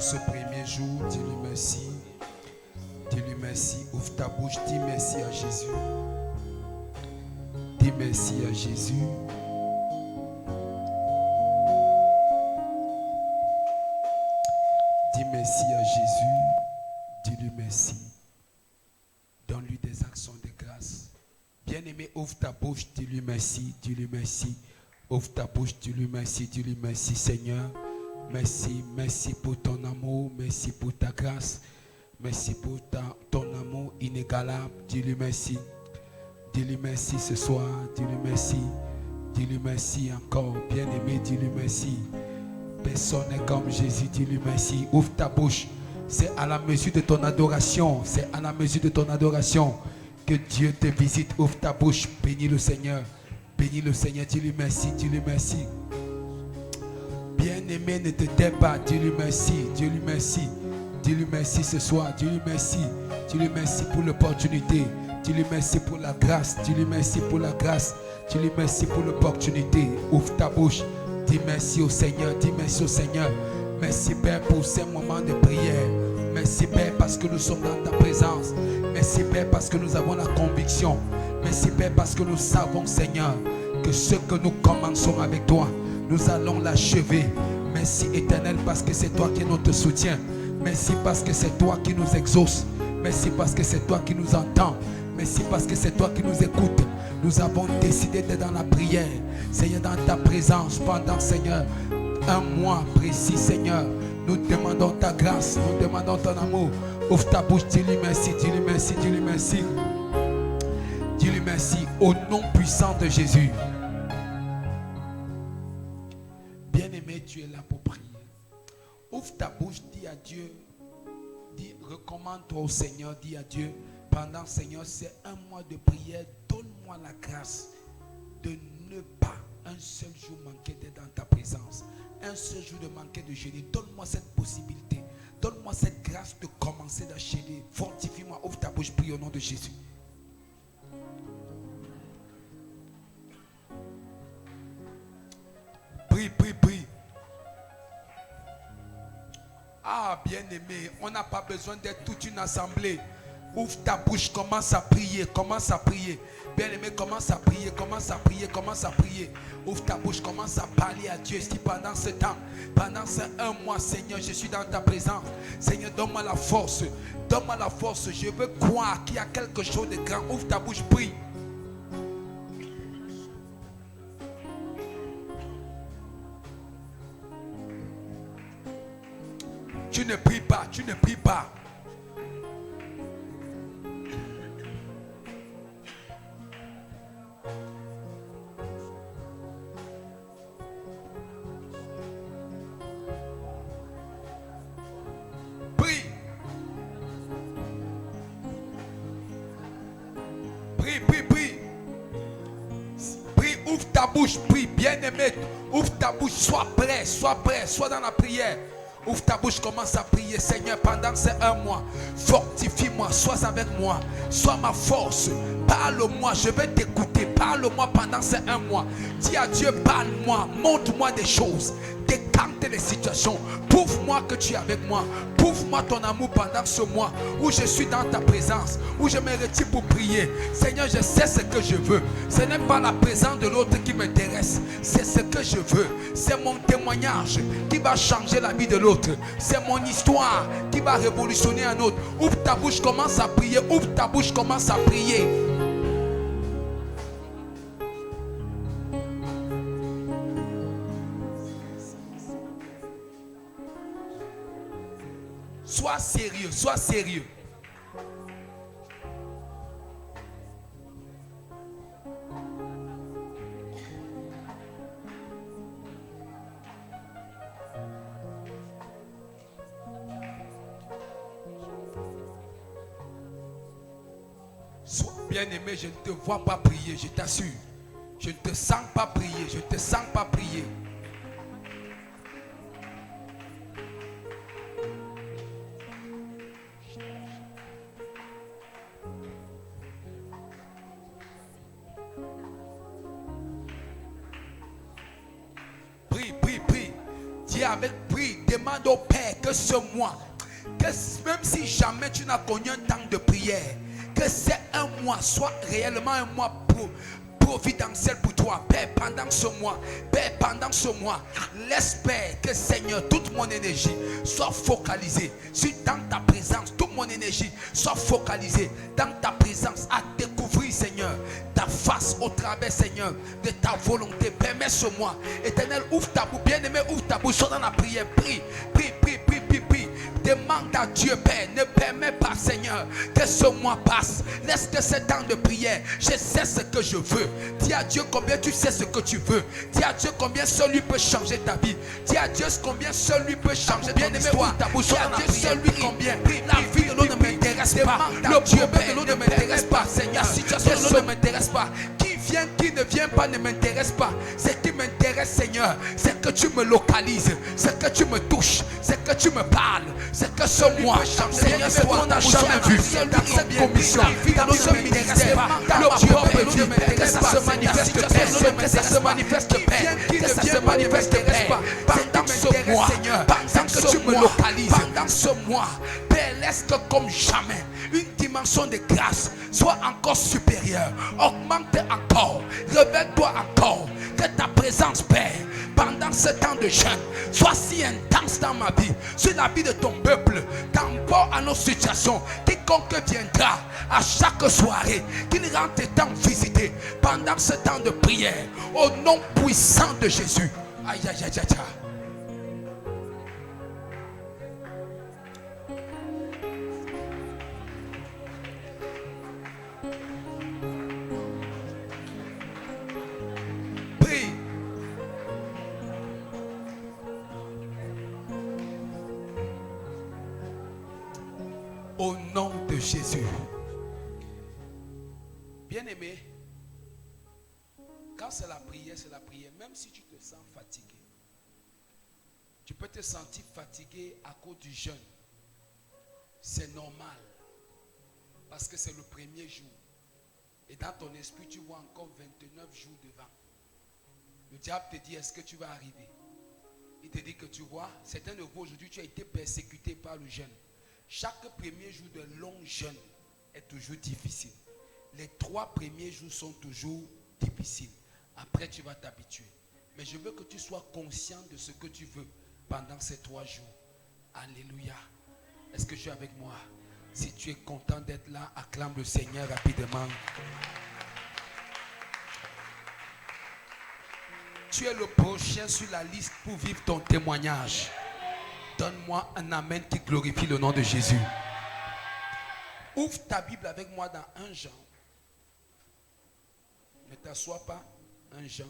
ce premier jour, dis-lui merci. Dis-lui merci. Ouvre ta bouche, dis merci à Jésus. Dis merci à Jésus. Dis merci à Jésus. Dis-lui merci. Donne-lui des actions de grâce. Bien-aimé, ouvre ta bouche, dis-lui merci. Dis-lui merci. Ouvre ta bouche, dis-lui merci. Dis-lui merci, Seigneur. Merci, merci pour ton amour. Merci pour ta grâce. Merci pour ton amour inégalable. Dis-lui merci. Dis-lui merci ce soir. Dis-lui merci. Dis-lui merci encore. Bien-aimé, dis-lui merci. Personne n'est comme Jésus. Dis-lui merci. Ouvre ta bouche. C'est à la mesure de ton adoration. C'est à la mesure de ton adoration que Dieu te visite. Ouvre ta bouche. Bénis le Seigneur. Bénis le Seigneur. Dis-lui merci. Dis-lui merci. Bien-aimé, ne te tais pas. Dis-lui merci. Dis-lui merci. Dis-lui merci ce soir. Dis-lui merci. Dis-lui merci pour l'opportunité. Dis-lui merci pour la grâce. Dis-lui merci pour la grâce. Dis-lui merci pour l'opportunité. Ouvre ta bouche. Dis merci au Seigneur. Dis merci au Seigneur. Merci Père pour ces moments de prière. Merci Père parce que nous sommes dans ta présence. Merci Père parce que nous avons la conviction. Merci Père parce que nous savons Seigneur que ce que nous commençons avec toi, nous allons l'achever. Merci Éternel parce que c'est toi qui es notre soutien. Merci parce que c'est toi qui nous exauce. Merci parce que c'est toi qui nous entends. Merci parce que c'est toi qui nous écoutes. Nous avons décidé d'être dans la prière. Seigneur, dans ta présence pendant Seigneur un mois précis Seigneur. Nous demandons ta grâce. Nous demandons ton amour. Ouvre ta bouche, dis-lui merci, dis-lui merci, dis-lui merci. Dis-lui merci au nom puissant de Jésus. Bien-aimé, tu es là pour prier. Ouvre ta bouche, dis à Dieu. Dis, recommande-toi au Seigneur, dis à Dieu. Pendant Seigneur, c'est un mois de prière. Donne-moi la grâce de ne pas un seul jour manquer d'être dans ta présence. Un seul jour de manquer de jeûner. Donne-moi cette possibilité. Donne-moi cette grâce de commencer d'enchaîner. Fortifie-moi. Ouvre ta bouche, prie au nom de Jésus. Prie, prie, prie. Ah, bien-aimé, on n'a pas besoin d'être toute une assemblée. Ouvre ta bouche, commence à prier, commence à prier. Bien-aimé, commence à prier, commence à prier, commence à prier. Ouvre ta bouche, commence à parler à Dieu. Si pendant ce temps, pendant ces un mois, Seigneur, je suis dans ta présence. Seigneur, donne-moi la force. Donne-moi la force. Je veux croire qu'il y a quelque chose de grand. Ouvre ta bouche, prie. Tu ne pries pas, tu ne pries pas. Prie. Prie, prie, prie. Prie, ouvre ta bouche, prie, bien-aimé. Ouvre ta bouche, sois prêt, sois dans la prière. Ouvre ta bouche, commence à prier. Seigneur, pendant ces un mois, fortifie-moi, sois avec moi, sois ma force. Parle-moi, je vais t'écouter. Parle-moi pendant ces un mois. Dis à Dieu, parle-moi, montre-moi des choses. Décante les situations. Prouve-moi que tu es avec moi. Prouve-moi ton amour pendant ce mois où je suis dans ta présence, où je me retire pour prier. Seigneur, je sais ce que je veux. Ce n'est pas la présence de l'autre qui m'intéresse. C'est ce que je veux. C'est mon témoignage qui va changer la vie de l'autre. C'est mon histoire qui va révolutionner un autre. Ouvre ta bouche, commence à prier. Ouvre ta bouche, commence à prier. Sois sérieux, sois sérieux. Sois bien-aimé, je ne te vois pas prier, je t'assure. Je ne te sens pas prier, je ne te sens pas prier. prier avec prix. Demande au Père que ce mois, que même si jamais tu n'as connu un temps de prière, que c'est un mois soit réellement un mois providentiel pour toi. Père, pendant ce mois, Père, pendant ce mois, laisse, Père, que Seigneur, toute mon énergie soit focalisée sur dans ta présence. Toute mon énergie soit focalisée dans ta présence, à découvrir, Seigneur, ta face au travers, Seigneur, de ta volonté. Permets ce mois. Éternel, ouvre ta bouche. Bien-aimé, ouvre ta bouche. Sois dans la prière. Prie, prie, prie, prie, prie, prie. Demande à Dieu, Père, ne permets pas, Seigneur, que ce mois passe. Laisse que ce temps de prière, je sais ce que je veux. Dis à Dieu combien tu sais ce que tu veux. Dis à Dieu combien seul lui peut changer ta vie. Dis à Dieu combien seul lui peut changer ton histoire. Dis à Dieu seul lui combien la vie de l'autre ne m'intéresse pas. Le problème de l'autre ne m'intéresse pas. Seigneur, la situation de l'autre ne m'intéresse pas. Qui ne vient pas ne m'intéresse pas. Ce qui m'intéresse, Seigneur, c'est que tu me localises, c'est que tu me touches, c'est que tu me parles, c'est que ce mois, Seigneur, ce qu'on n'a jamais vu dans cette commission, dans ce ministère, dans ma propre vie, que ça se manifeste, que ça se manifeste, que ça se manifeste, pendant ce mois, pendant que tu me localises, pendant ce mois, Père, laisse que comme jamais, une dimension de grâce soit encore supérieure, augmente encore, révèle-toi encore, que ta présence, Père, pendant ce temps de jeûne, soit si intense dans ma vie, sur la vie de ton peuple, par rapport à nos situations. Quiconque viendra à chaque soirée, qu'il rentre temps visiter pendant ce temps de prière, au nom puissant de Jésus. Aïe, aïe, aïe, aïe, aïe. Au nom de Jésus. Bien-aimé, quand c'est la prière, c'est la prière. Même si tu te sens fatigué, tu peux te sentir fatigué à cause du jeûne. C'est normal. Parce que c'est le premier jour. Et dans ton esprit, tu vois encore 29 jours devant. Le diable te dit, est-ce que tu vas arriver? Il te dit que tu vois, certains de vous aujourd'hui, tu as été persécuté par le jeûne. Chaque premier jour de long jeûne est toujours difficile. Les 3 premiers jours sont toujours difficiles. Après, tu vas t'habituer. Mais je veux que tu sois conscient de ce que tu veux pendant ces 3 jours. Alléluia. Est-ce que tu es avec moi? Si tu es content d'être là, acclame le Seigneur rapidement. Tu es le prochain sur la liste pour vivre ton témoignage. Donne-moi un amen qui glorifie le nom de Jésus. Ouvre ta Bible avec moi dans 1 Jean. Ne t'assois pas. 1 Jean.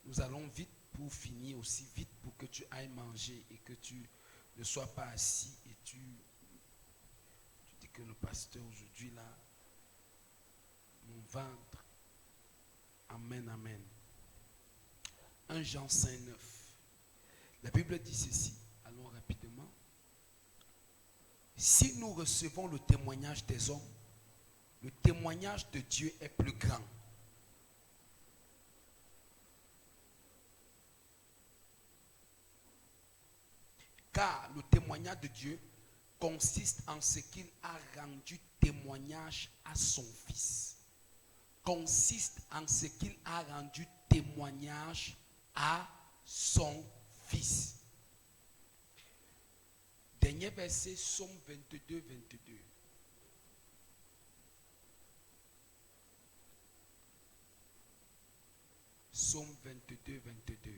Nous allons vite pour finir, aussi vite pour que tu ailles manger et que tu ne sois pas assis et tu dis que le pasteur aujourd'hui là, mon ventre. Amen, amen. 1 Jean 5, 9. La Bible dit ceci. Allons rapidement. Si nous recevons le témoignage des hommes, le témoignage de Dieu est plus grand. Car le témoignage de Dieu consiste en ce qu'il a rendu témoignage à son Fils. Consiste en ce qu'il a rendu témoignage à son Fils. Dernier verset, Psaume 22, 22. Psaume 22, 22.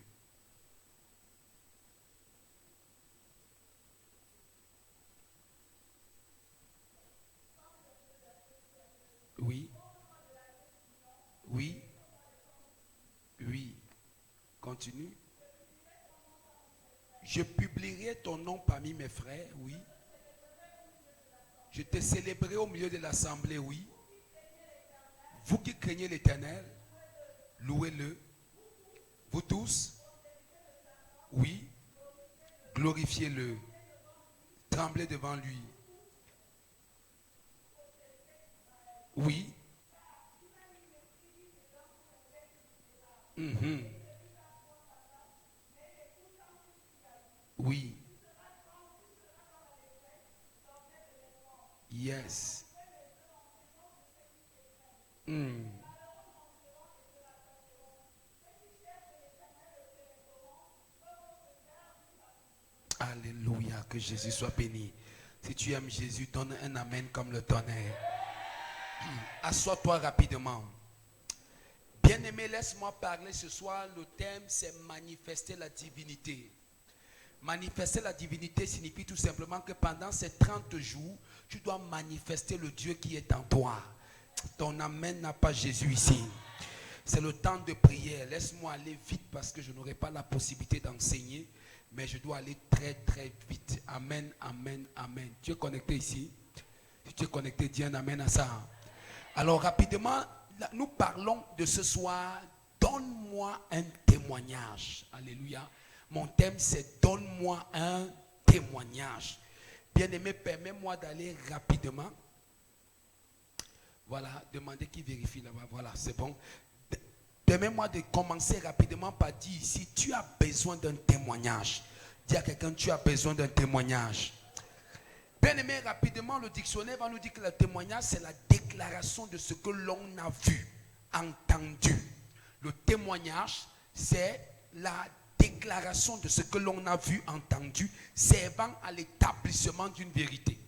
Oui. Oui. Oui. Continue. Je publierai ton nom parmi mes frères, oui. Je te célébrerai au milieu de l'assemblée, oui. Vous qui craignez l'Éternel, louez-le. Vous tous, oui. Glorifiez-le. Tremblez devant lui. Oui. Mhm. Oui. Yes. Mm. Alléluia, que Jésus soit béni. Si tu aimes Jésus, donne un amen comme le tonnerre. Assois-toi rapidement. Bien-aimé, laisse-moi parler ce soir. Le thème, c'est manifester la divinité. Manifester la divinité signifie tout simplement que pendant ces 30 jours, tu dois manifester le Dieu qui est en toi. Ton amen n'a pas Jésus ici. C'est le temps de prière. Laisse-moi aller vite parce que je n'aurai pas la possibilité d'enseigner, mais je dois aller très très vite. Amen, amen, amen. Tu es connecté ici? Si tu es connecté, dis un amen à ça. Alors rapidement, nous parlons de ce soir. Donne-moi un témoignage. Alléluia. Mon thème, c'est donne-moi un témoignage. Bien-aimé, permets-moi d'aller rapidement. Voilà, demandez qui vérifie là-bas. Voilà, c'est bon. Permets-moi de commencer rapidement par dire ici, tu as besoin d'un témoignage. Dis à quelqu'un, tu as besoin d'un témoignage. Bien-aimé, rapidement, le dictionnaire va nous dire que le témoignage, c'est la déclaration de ce que l'on a vu, entendu. Le témoignage, c'est la déclaration de ce que l'on a vu, entendu, servant à l'établissement d'une vérité.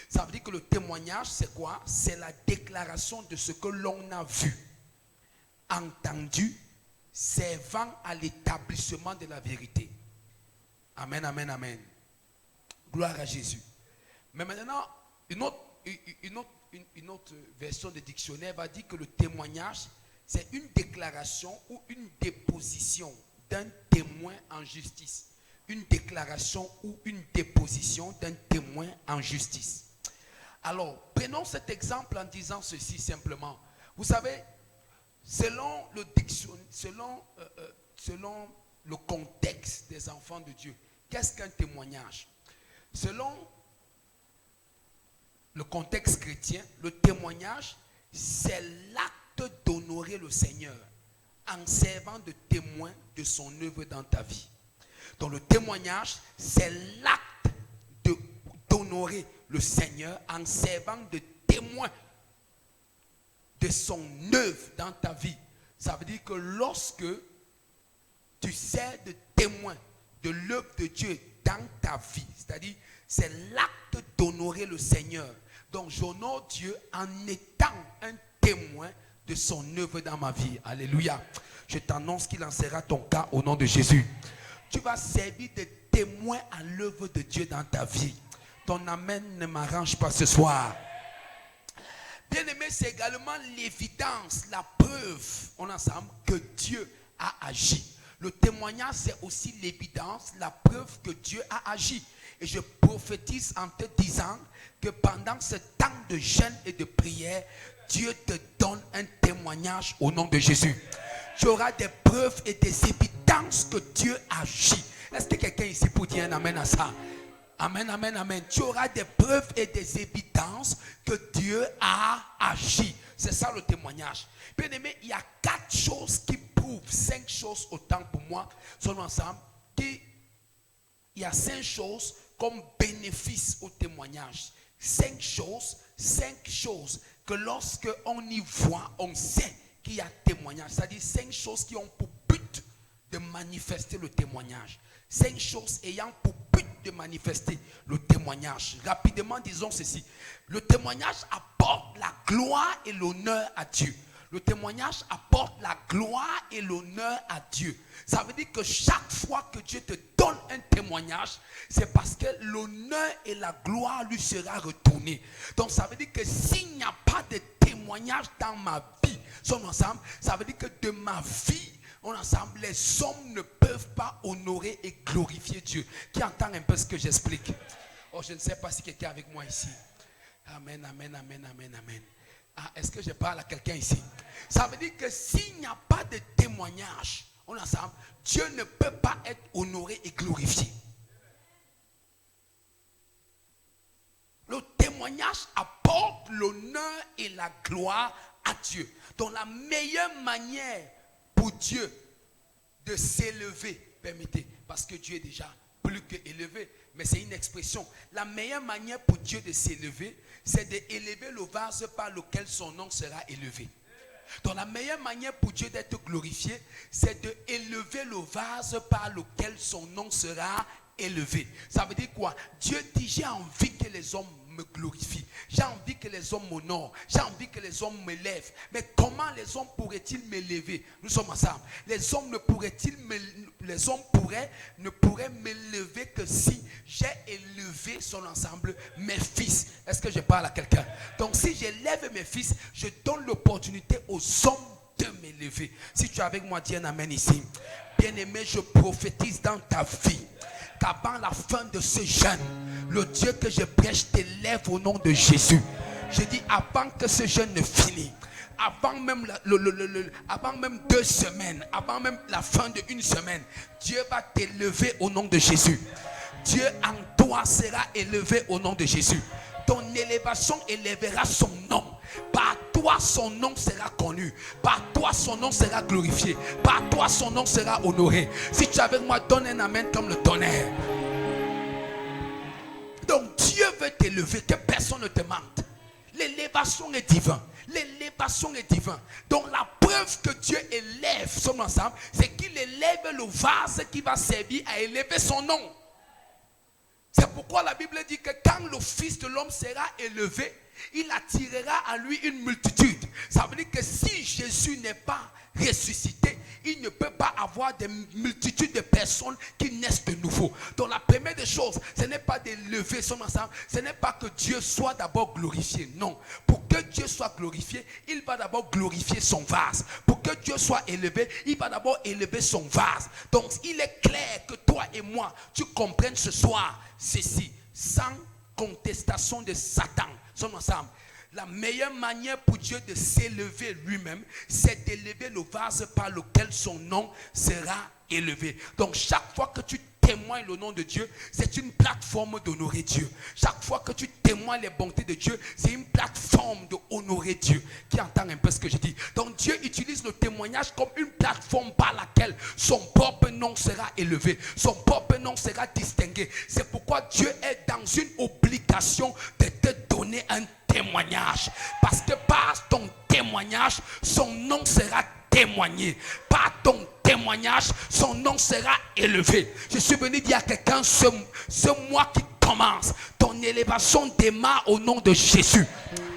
Ça veut dire que le témoignage, c'est quoi? C'est la déclaration de ce que l'on a vu, entendu, servant à l'établissement de la vérité. Amen, amen, amen. Gloire à Jésus. Mais maintenant, une autre version de dictionnaire va dire que le témoignage, c'est une déclaration ou une déposition d'un témoin en justice. Une déclaration ou une déposition d'un témoin en justice. Alors, prenons cet exemple en disant ceci simplement. Vous savez, selon le contexte des enfants de Dieu, qu'est-ce qu'un témoignage? Selon le contexte chrétien, le témoignage, c'est l'acte d'honorer le Seigneur en servant de témoin de son œuvre dans ta vie. Donc le témoignage, c'est l'acte d'honorer le Seigneur en servant de témoin de son œuvre dans ta vie. Ça veut dire que lorsque tu sers de témoin de l'œuvre de Dieu dans ta vie, c'est-à-dire c'est l'acte d'honorer le Seigneur. Donc j'honore Dieu en étant un témoin de son œuvre dans ma vie. Alléluia. Je t'annonce qu'il en sera ton cas au nom de Jésus. Tu vas servir de témoin à l'œuvre de Dieu dans ta vie. Ton amen ne m'arrange pas ce soir. Bien-aimé, c'est également l'évidence, la preuve, on ensemble, que Dieu a agi. Le témoignage, c'est aussi l'évidence, la preuve que Dieu a agi. Et je prophétise en te disant que pendant ce temps de jeûne et de prière, Dieu te donne un témoignage au nom de Jésus. Tu auras des preuves et des évidences que Dieu agit. Est-ce que quelqu'un ici peut dire un amen à ça? Amen, amen, amen. Tu auras des preuves et des évidences que Dieu a agi. C'est ça le témoignage. Bien aimé, il y a 4 choses qui prouvent, 5 choses autant pour moi, sont ensemble, il y a 5 choses comme bénéfice au témoignage. 5 choses que lorsque on y voit, on sait qu'il y a témoignage. C'est-à-dire 5 choses qui ont pour but de manifester le témoignage. 5 choses ayant pour but de manifester le témoignage. Rapidement, disons ceci. Le témoignage apporte la gloire et l'honneur à Dieu. Le témoignage apporte la gloire et l'honneur à Dieu. Ça veut dire que chaque fois que Dieu te donne un témoignage, c'est parce que l'honneur et la gloire lui sera retournée. Donc ça veut dire que s'il n'y a pas de témoignage dans ma vie, sommes ensemble, ça veut dire que de ma vie, on ensemble, les hommes ne peuvent pas honorer et glorifier Dieu. Qui entend un peu ce que j'explique? Oh, je ne sais pas si quelqu'un est avec moi ici. Amen, amen, amen, amen, amen. Ah, est-ce que je parle à quelqu'un ici? Ça veut dire que s'il n'y a pas de témoignage, on ensemble, Dieu ne peut pas être honoré et glorifié. Le témoignage apporte l'honneur et la gloire à Dieu. Donc la meilleure manière pour Dieu de s'élever, permettez, parce que Dieu est déjà plus qu'élevé, mais c'est une expression. La meilleure manière pour Dieu de s'élever, c'est d'élever le vase par lequel son nom sera élevé. Donc la meilleure manière pour Dieu d'être glorifié, c'est d'élever le vase par lequel son nom sera élevé. Ça veut dire quoi? Dieu dit, j'ai envie que les hommes me glorifient. J'ai envie que les hommes m'honorent. J'ai envie que les hommes m'élèvent. Mais comment les hommes pourraient-ils m'élever? Nous sommes ensemble. Les hommes ne pourraient m'élever que si j'ai élevé son ensemble, mes fils. Est-ce que je parle à quelqu'un? Donc si j'élève mes fils, je donne l'opportunité aux hommes de m'élever. Si tu es avec moi, dis un amen ici. Bien-aimé, je prophétise dans ta vie qu'avant la fin de ce jeûne, le Dieu que je prêche t'élève au nom de Jésus. Je dis avant que ce jeûne ne finisse, avant même 2 semaines, avant même la fin d'une semaine, Dieu va t'élever au nom de Jésus. Dieu en toi sera élevé au nom de Jésus. Ton élévation élèvera son nom. Par toi son nom sera connu. Par toi son nom sera glorifié. Par toi son nom sera honoré. Si tu es avec moi, donne un amen comme le tonnerre. Donc Dieu veut t'élever, que personne ne te mente. L'élévation est divine. L'élévation est divine. Donc la preuve que Dieu élève son ensemble, c'est qu'il élève le vase qui va servir à élever son nom. C'est pourquoi la Bible dit que quand le Fils de l'homme sera élevé, il attirera à lui une multitude. Ça veut dire que si Jésus n'est pas ressuscité, il ne peut pas avoir des multitudes de personnes qui naissent de nouveau. Donc la première des choses, ce n'est pas d'élever son ensemble, ce n'est pas que Dieu soit d'abord glorifié. Non. Pour que Dieu soit glorifié, il va d'abord glorifier son vase. Pour que Dieu soit élevé, il va d'abord élever son vase. Donc il est clair que toi et moi, tu comprennes ce soir ceci, sans contestation de Satan. Sommes ensemble. La meilleure manière pour Dieu de s'élever lui-même, c'est d'élever le vase par lequel son nom sera élevé. Donc chaque fois que tu témoignes le nom de Dieu, c'est une plateforme d'honorer Dieu. Chaque fois que tu témoignes les bontés de Dieu, c'est une plateforme d'honorer Dieu. Qui entend un peu ce que je dis? Donc Dieu utilise le témoignage comme une plateforme par laquelle son propre nom sera élevé. Son propre nom sera distingué. C'est pourquoi Dieu est dans une obligation de te donner un témoignage. Parce que par ton témoignage, son nom sera témoigné. Par ton témoignage, son nom sera élevé. Je suis venu dire à quelqu'un, ce mois qui commence, ton élévation démarre au nom de Jésus.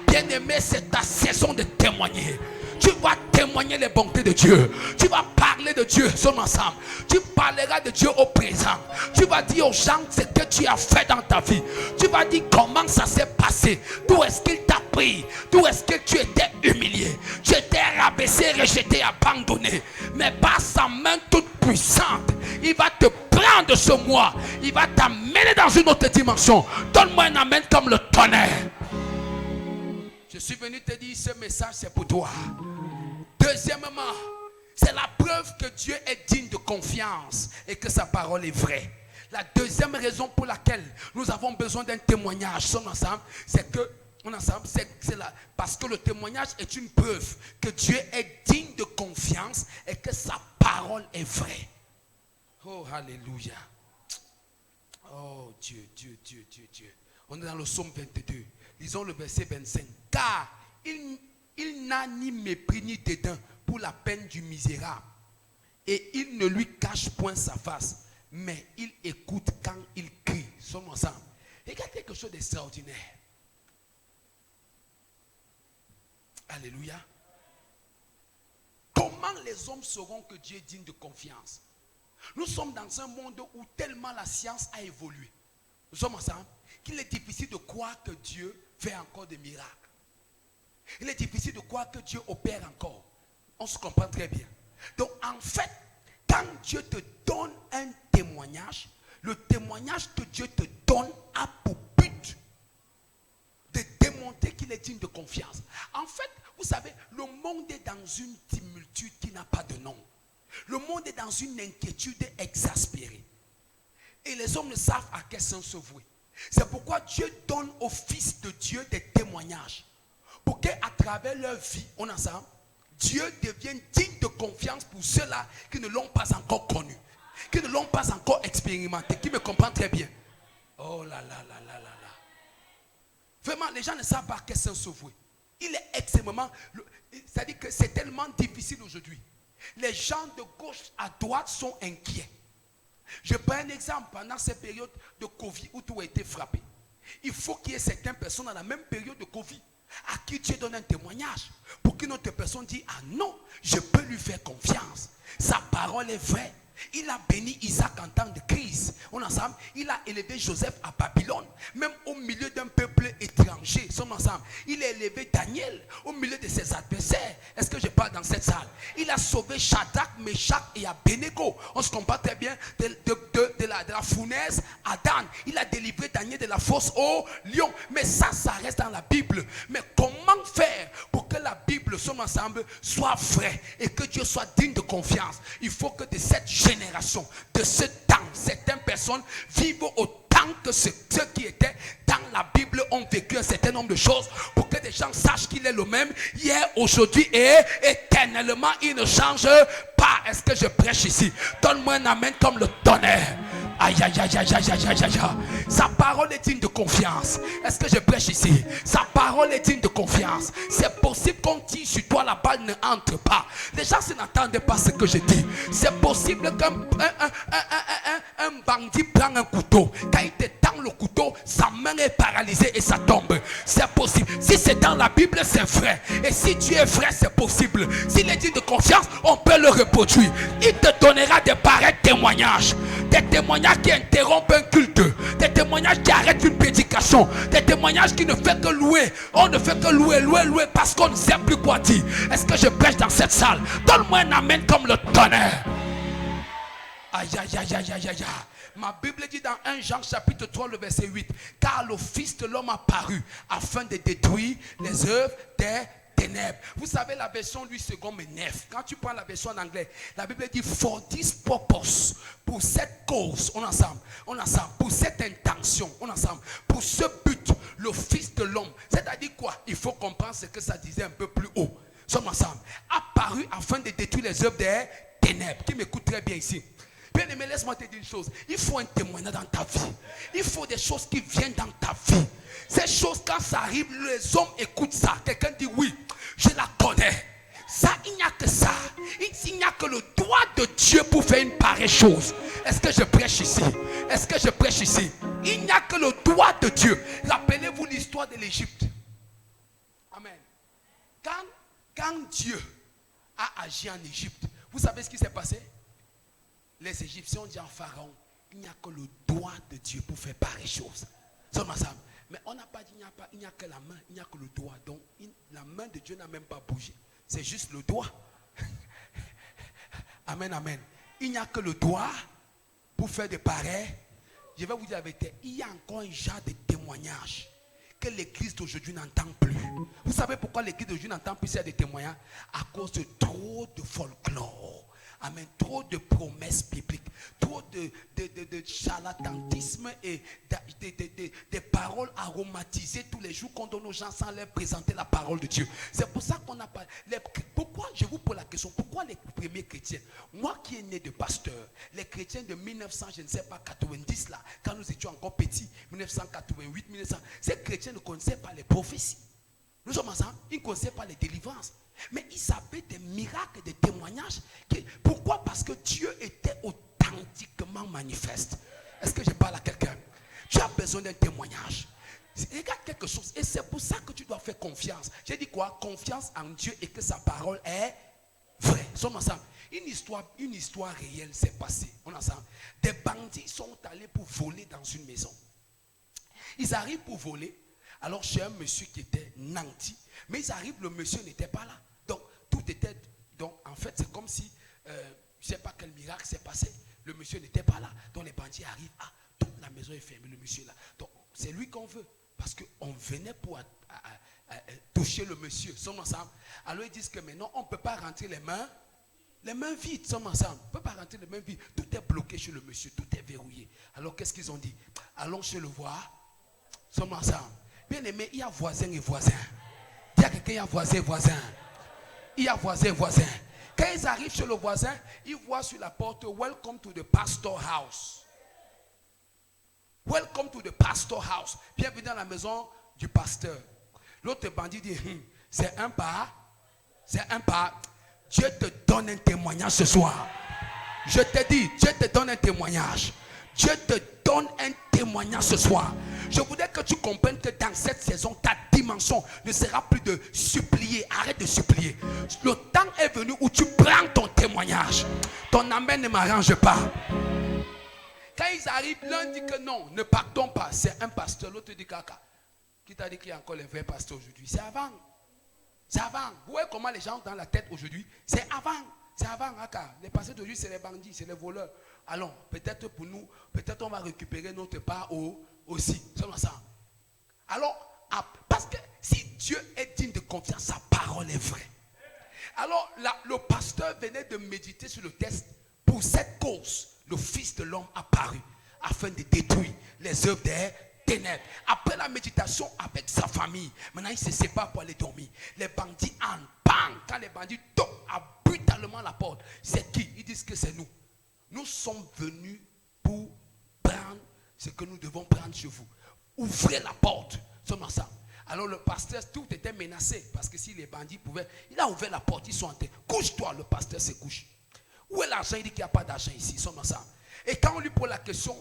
Bien-aimé, c'est ta saison de témoigner. Tu vas témoigner les bontés de Dieu. Tu vas parler de Dieu, sommes ensemble. Tu parleras de Dieu au présent. Tu vas dire aux gens ce que tu as fait dans ta vie. Tu vas dire comment ça s'est passé. D'où est-ce qu'il t'a pris? D'où est-ce que tu étais humilié? Tu étais rabaissé, rejeté, abandonné. Mais par sa main toute puissante, il va te prendre ce mois. Il va t'amener dans une autre dimension. Donne-moi un amen comme le tonnerre. Je suis venu te dire, ce message c'est pour toi. Deuxièmement, c'est la preuve que Dieu est digne de confiance et que sa parole est vraie. La deuxième raison pour laquelle nous avons besoin d'un témoignage ensemble, c'est que parce que le témoignage est une preuve que Dieu est digne de confiance et que sa parole est vraie. Oh, alléluia. Oh, Dieu. On est dans le psaume 22. Lisons le verset 25. Car il n'a ni mépris ni dédain pour la peine du misérable. Et il ne lui cache point sa face. Mais il écoute quand il crie. Sommes ensemble. Regarde quelque chose d'extraordinaire. Alléluia. Comment les hommes sauront que Dieu est digne de confiance? Nous sommes dans un monde où tellement la science a évolué. Nous sommes ensemble. Qu'il est difficile de croire que Dieu fait encore des miracles. Il est difficile de croire que Dieu opère encore. On se comprend très bien. Donc en fait, quand Dieu te donne un témoignage, le témoignage que Dieu te donne a pour but de démontrer qu'il est digne de confiance. En fait, vous savez, le monde est dans une tumultude qui n'a pas de nom. Le monde est dans une inquiétude exaspérée. Et les hommes ne savent à quel sens se vouer. C'est pourquoi Dieu donne au Fils de Dieu des témoignages. pour qu'à travers leur vie, on ensemble, Dieu devienne digne de confiance pour ceux-là qui ne l'ont pas encore connu, qui ne l'ont pas encore expérimenté, qui me comprennent très bien. Oh là là là là là là. Vraiment, les gens ne savent pas qu'est-ce que c'est sauver. Il est extrêmement... C'est-à-dire que c'est tellement difficile aujourd'hui. Les gens de gauche à droite sont inquiets. Je prends un exemple. Pendant cette période de Covid où tout a été frappé, il faut qu'il y ait certaines personnes dans la même période de Covid à qui Dieu donne un témoignage pour qu'une autre personne dise: ah non, je peux lui faire confiance. Sa parole est vraie. Il a béni Isaac en temps de crise. On ensemble, il a élevé Joseph à Babylone, même au milieu d'un peuple étranger. Sommes ensemble. Il a élevé Daniel au milieu de ses adversaires. Est-ce que je parle dans cette salle? Il a sauvé Shadrach, Meshach et Abednego. On se comprend très bien de la fournaise à Dan. Il a délivré Daniel de la fosse au lion. Mais ça reste dans la Bible. Mais comment faire pour que la Bible, sommes ensemble, soit vraie et que Dieu soit digne de confiance? Il faut que de cette génération, de ce temps, certaines personnes vivent autant que ceux qui étaient dans la Bible ont vécu un certain nombre de choses, pour que des gens sachent qu'il est le même hier, aujourd'hui et éternellement. Il ne change pas. Est-ce que je prêche ici? Donne-moi un amen comme le tonnerre. Aïe, aïe, aïe, aïe, aïe, aïe, aïe, aïe. Sa parole est digne de confiance. Est-ce que je prêche ici? Sa parole est digne de confiance. C'est possible qu'on tire sur toi, la balle ne entre pas. Les gens n'entendent pas ce que je dis. C'est possible qu'un bandit prenne un couteau. Quand il te tend le couteau, sa main est paralysée et ça tombe. C'est possible. Si c'est dans la Bible, c'est vrai. Et si Dieu est vrai, c'est possible. S'il est digne de confiance, on peut le reproduire. Il te donnera des pareils témoignages. Des témoignages qui interrompent un culte, des témoignages qui arrêtent une prédication, des témoignages qui ne font que louer. On ne fait que louer parce qu'on ne sait plus quoi dire. Est-ce que je prêche dans cette salle? Donne-moi un amen comme le tonnerre. Aïe, aïe, aïe, aïe, aïe, aïe. Ma Bible dit dans 1 Jean chapitre 3 le verset 8: car le Fils de l'homme a paru afin de détruire les œuvres des ténèbres. Vous savez, la version Louis II m'énerve. Quand tu prends la version en anglais, la Bible dit for this purpose, pour cette cause, on ensemble, pour cette intention, on ensemble, pour ce but, le Fils de l'homme. C'est-à-dire quoi? Il faut comprendre ce que ça disait un peu plus haut. Sommes ensemble. Apparu afin de détruire les œuvres des ténèbres. Qui m'écoute très bien ici. Bien aimé, laisse-moi te dire une chose. Il faut un témoignage dans ta vie. Il faut des choses qui viennent dans ta vie. Ces choses, quand ça arrive, les hommes écoutent ça. Quelqu'un dit oui, je la connais. Ça, il n'y a que ça. Il n'y a que le droit de Dieu pour faire une pareille chose. Est-ce que je prêche ici? Est-ce que je prêche ici? Il n'y a que le droit de Dieu. Rappelez-vous l'histoire de l'Égypte. Amen. Quand Dieu a agi en Égypte, vous savez ce qui s'est passé? Les Égyptiens ont dit à Pharaon: il n'y a que le droit de Dieu pour faire pareille chose. Sommes ensemble. Mais on n'a pas dit il n'y a que la main, il n'y a que le doigt. Donc la main de Dieu n'a même pas bougé. C'est juste le doigt. Amen, amen. Il n'y a que le doigt pour faire des pareils. Je vais vous dire la vérité. Il y a encore un genre de témoignage que l'église d'aujourd'hui n'entend plus. Vous savez pourquoi l'église d'aujourd'hui n'entend plus ces témoignages? À cause de trop de folklore. Amen. Trop de promesses bibliques, trop de charlatanisme et des paroles aromatisées tous les jours qu'on donne aux gens sans leur présenter la parole de Dieu. C'est pour ça qu'on n'a pas... Pourquoi, je vous pose la question, pourquoi les premiers chrétiens, moi qui est né de pasteur, les chrétiens de 1900, je ne sais pas, 90 là, quand nous étions encore petits, 1988, 1900, ces chrétiens ne connaissaient pas les prophéties. Nous sommes ensemble, ils ne connaissaient pas les délivrances. Mais ils savaient des miracles, des témoignages. Pourquoi? Parce que Dieu était authentiquement manifeste. Est-ce que je parle à quelqu'un? Tu as besoin d'un témoignage. Regarde quelque chose. Et c'est pour ça que tu dois faire confiance. J'ai dit quoi? Confiance en Dieu et que sa parole est vraie. Sommes ensemble. Une histoire réelle s'est passée. On est ensemble. Des bandits sont allés pour voler dans une maison. Ils arrivent pour voler. Alors chez un monsieur qui était nanti. Mais ils arrivent, le monsieur n'était pas là. Donc tout était... Donc en fait c'est comme si... je ne sais pas quel miracle s'est passé. Le monsieur n'était pas là. Donc les bandits arrivent. Ah, toute la maison est fermée, le monsieur est là. Donc c'est lui qu'on veut. Parce qu'on venait pour toucher le monsieur. Sommes ensemble. Alors ils disent que maintenant on ne peut pas rentrer les mains vides. Sommes ensemble. On ne peut pas rentrer les mains vides. Tout est bloqué chez le monsieur. Tout est verrouillé. Alors qu'est-ce qu'ils ont dit? Allons chez le voir. Sommes ensemble. Bien aimé, il y a voisin et voisin. Dis à quelqu'un, il y a voisin. Il y a voisin. Quand ils arrivent chez le voisin, ils voient sur la porte, welcome to the pastor house. Welcome to the pastor house. Bienvenue dans la maison du pasteur. L'autre bandit dit, c'est un pas. Dieu te donne un témoignage ce soir. Je te dis, Dieu te donne un témoignage. Dieu te donne un témoignage ce soir. Je voudrais que tu comprennes que dans cette saison, ta dimension ne sera plus de supplier. Arrête de supplier. Le temps est venu où tu prends ton témoignage. Ton amen ne m'arrange pas. Quand ils arrivent, l'un dit que non, ne partons pas. C'est un pasteur, l'autre dit caca. Qui t'a dit qu'il y a encore les vrais pasteurs aujourd'hui? C'est avant. Vous voyez comment les gens ont dans la tête aujourd'hui? C'est avant. Les pasteurs d'aujourd'hui, c'est les bandits, c'est les voleurs. Allons, peut-être pour nous, peut-être on va récupérer notre part aussi. C'est ça. Alors, parce que si Dieu est digne de confiance, sa parole est vraie. Alors, le pasteur venait de méditer sur le texte. Pour cette cause, le Fils de l'homme apparut afin de détruire les œuvres des ténèbres. Après la méditation avec sa famille, maintenant il se sépare pour aller dormir. Les bandits en bang. Quand les bandits tombent brutalement la porte, c'est qui? Ils disent que c'est nous. Nous sommes venus pour prendre ce que nous devons prendre chez vous. Ouvrez la porte. Sommes ensemble. Alors le pasteur, tout était menacé. Parce que si les bandits pouvaient, il a ouvert la porte, ils sont entrés. Couche-toi, le pasteur se couche. Où est l'argent? Il dit qu'il n'y a pas d'argent ici. Ils sont ensemble. Et quand on lui pose la question,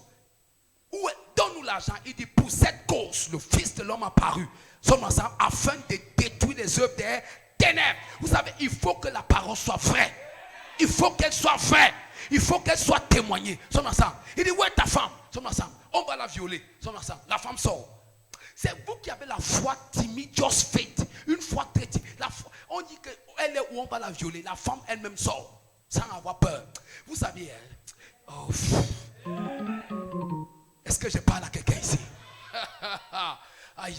donne-nous l'argent, il dit, pour cette cause, le Fils de l'homme apparu. Sommes ensemble afin de détruire les œuvres des ténèbres. Vous savez, il faut que la parole soit vraie. Il faut qu'elle soit vraie. Il faut qu'elle soit témoignée. Sommes ensemble. Il dit, où est ta femme? Sommes ensemble. On va la violer. Sommes ensemble. La femme sort. C'est vous qui avez la foi timide, just faith. Une foi très timide. On dit qu'elle est où on va la violer. La femme elle-même sort. Sans avoir peur. Vous savez, est-ce que je parle à quelqu'un ici? Aïe.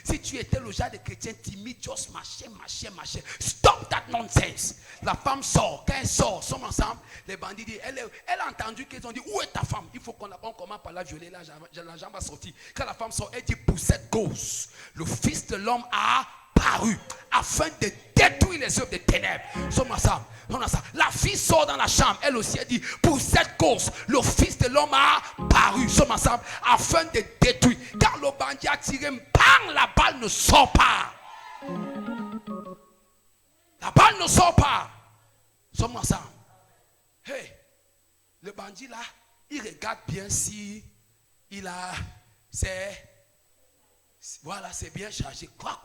Si tu étais le genre de chrétien timide, juste marcher. Stop that nonsense. La femme sort. Quand elle sort, sommes ensemble. Les bandits disent, elle a entendu qu'ils ont dit, où est ta femme? Il faut qu'on commence par la violer. Là, la jambe va sortir. Quand la femme sort, elle dit, pour cette cause, le Fils de l'homme a paru afin de détruire les œuvres des ténèbres. Sommes ensemble. La fille sort dans la chambre. Elle aussi, elle dit, pour cette cause, le Fils de l'homme a paru. Sommes ensemble afin de détruire. Car le bandit a tiré, bang, la balle ne sort pas. La balle ne sort pas. Sommes ensemble. Hey, le bandit là, il regarde bien si il a, voilà, c'est bien chargé. Quoi.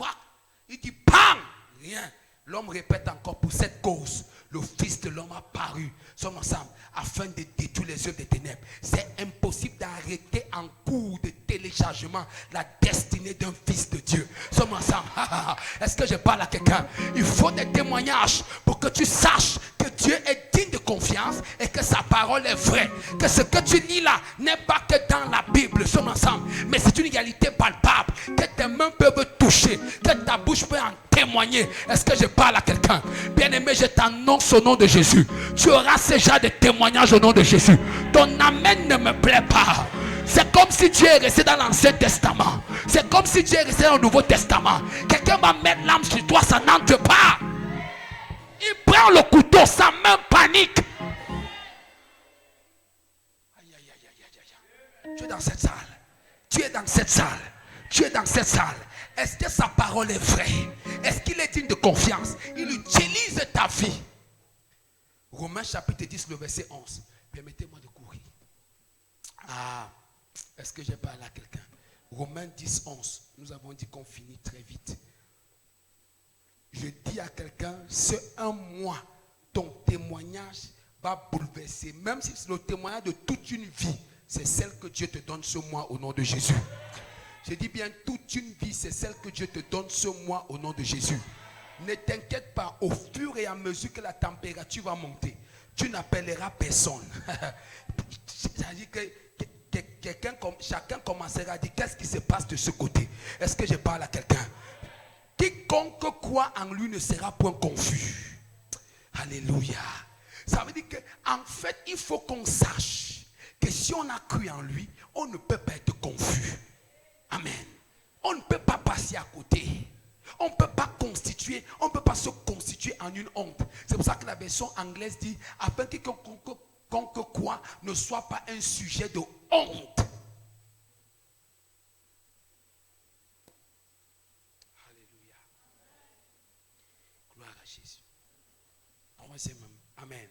Il dit, bang, rien. L'homme répète encore, pour cette cause, le Fils de l'homme a paru. Sommes ensemble afin de détruire les œuvres des ténèbres. C'est impossible d'arrêter en cours de téléchargement la destinée d'un fils de Dieu. Sommes ensemble. Est-ce que je parle à quelqu'un? Il faut des témoignages pour que tu saches que Dieu est digne de confiance et que sa parole est vraie. Que ce que tu lis là n'est pas que dans la Bible. Sommes ensemble. Mais c'est une réalité palpable que tes mains peuvent toucher, que ta bouche peut en témoigner. Est-ce que je parle à quelqu'un? Bien-aimé, je t'annonce au nom de Jésus. Tu auras ce genre de témoignage au nom de Jésus. Ton amen ne me plaît pas. C'est comme si Dieu est resté dans l'Ancien Testament. C'est comme si Dieu est resté dans le Nouveau Testament. Quelqu'un va mettre l'âme sur toi, ça n'entre pas. Il prend le couteau, sa main panique. Aïe. Tu es dans cette salle. Tu es dans cette salle. Est-ce que sa parole est vraie? Est-ce qu'il est digne de confiance? Il utilise ta vie. Romains chapitre 10, le verset 11. Permettez-moi de courir. Est-ce que j'ai parlé à quelqu'un? Romains 10, 11. Nous avons dit qu'on finit très vite. Je dis à quelqu'un, ce un mois, ton témoignage va bouleverser. Même si c'est le témoignage de toute une vie, c'est celle que Dieu te donne ce mois au nom de Jésus. Je dis bien, toute une vie, c'est celle que Dieu te donne ce mois au nom de Jésus. Ne t'inquiète pas, au fur et à mesure que la température va monter, tu n'appelleras personne. C'est-à-dire que chacun commencera à dire, qu'est-ce qui se passe de ce côté? Est-ce que je parle à quelqu'un? Quiconque croit en lui ne sera point confus. Alléluia. Ça veut dire qu'en fait, il faut qu'on sache que si on a cru en lui, on ne peut pas être confus. Amen. On ne peut pas passer à côté. On ne peut pas se constituer en une honte. C'est pour ça que la version anglaise dit, afin que quiconque quoi ne soit pas un sujet de honte. Alléluia. Gloire à Jésus. Troisième, amen.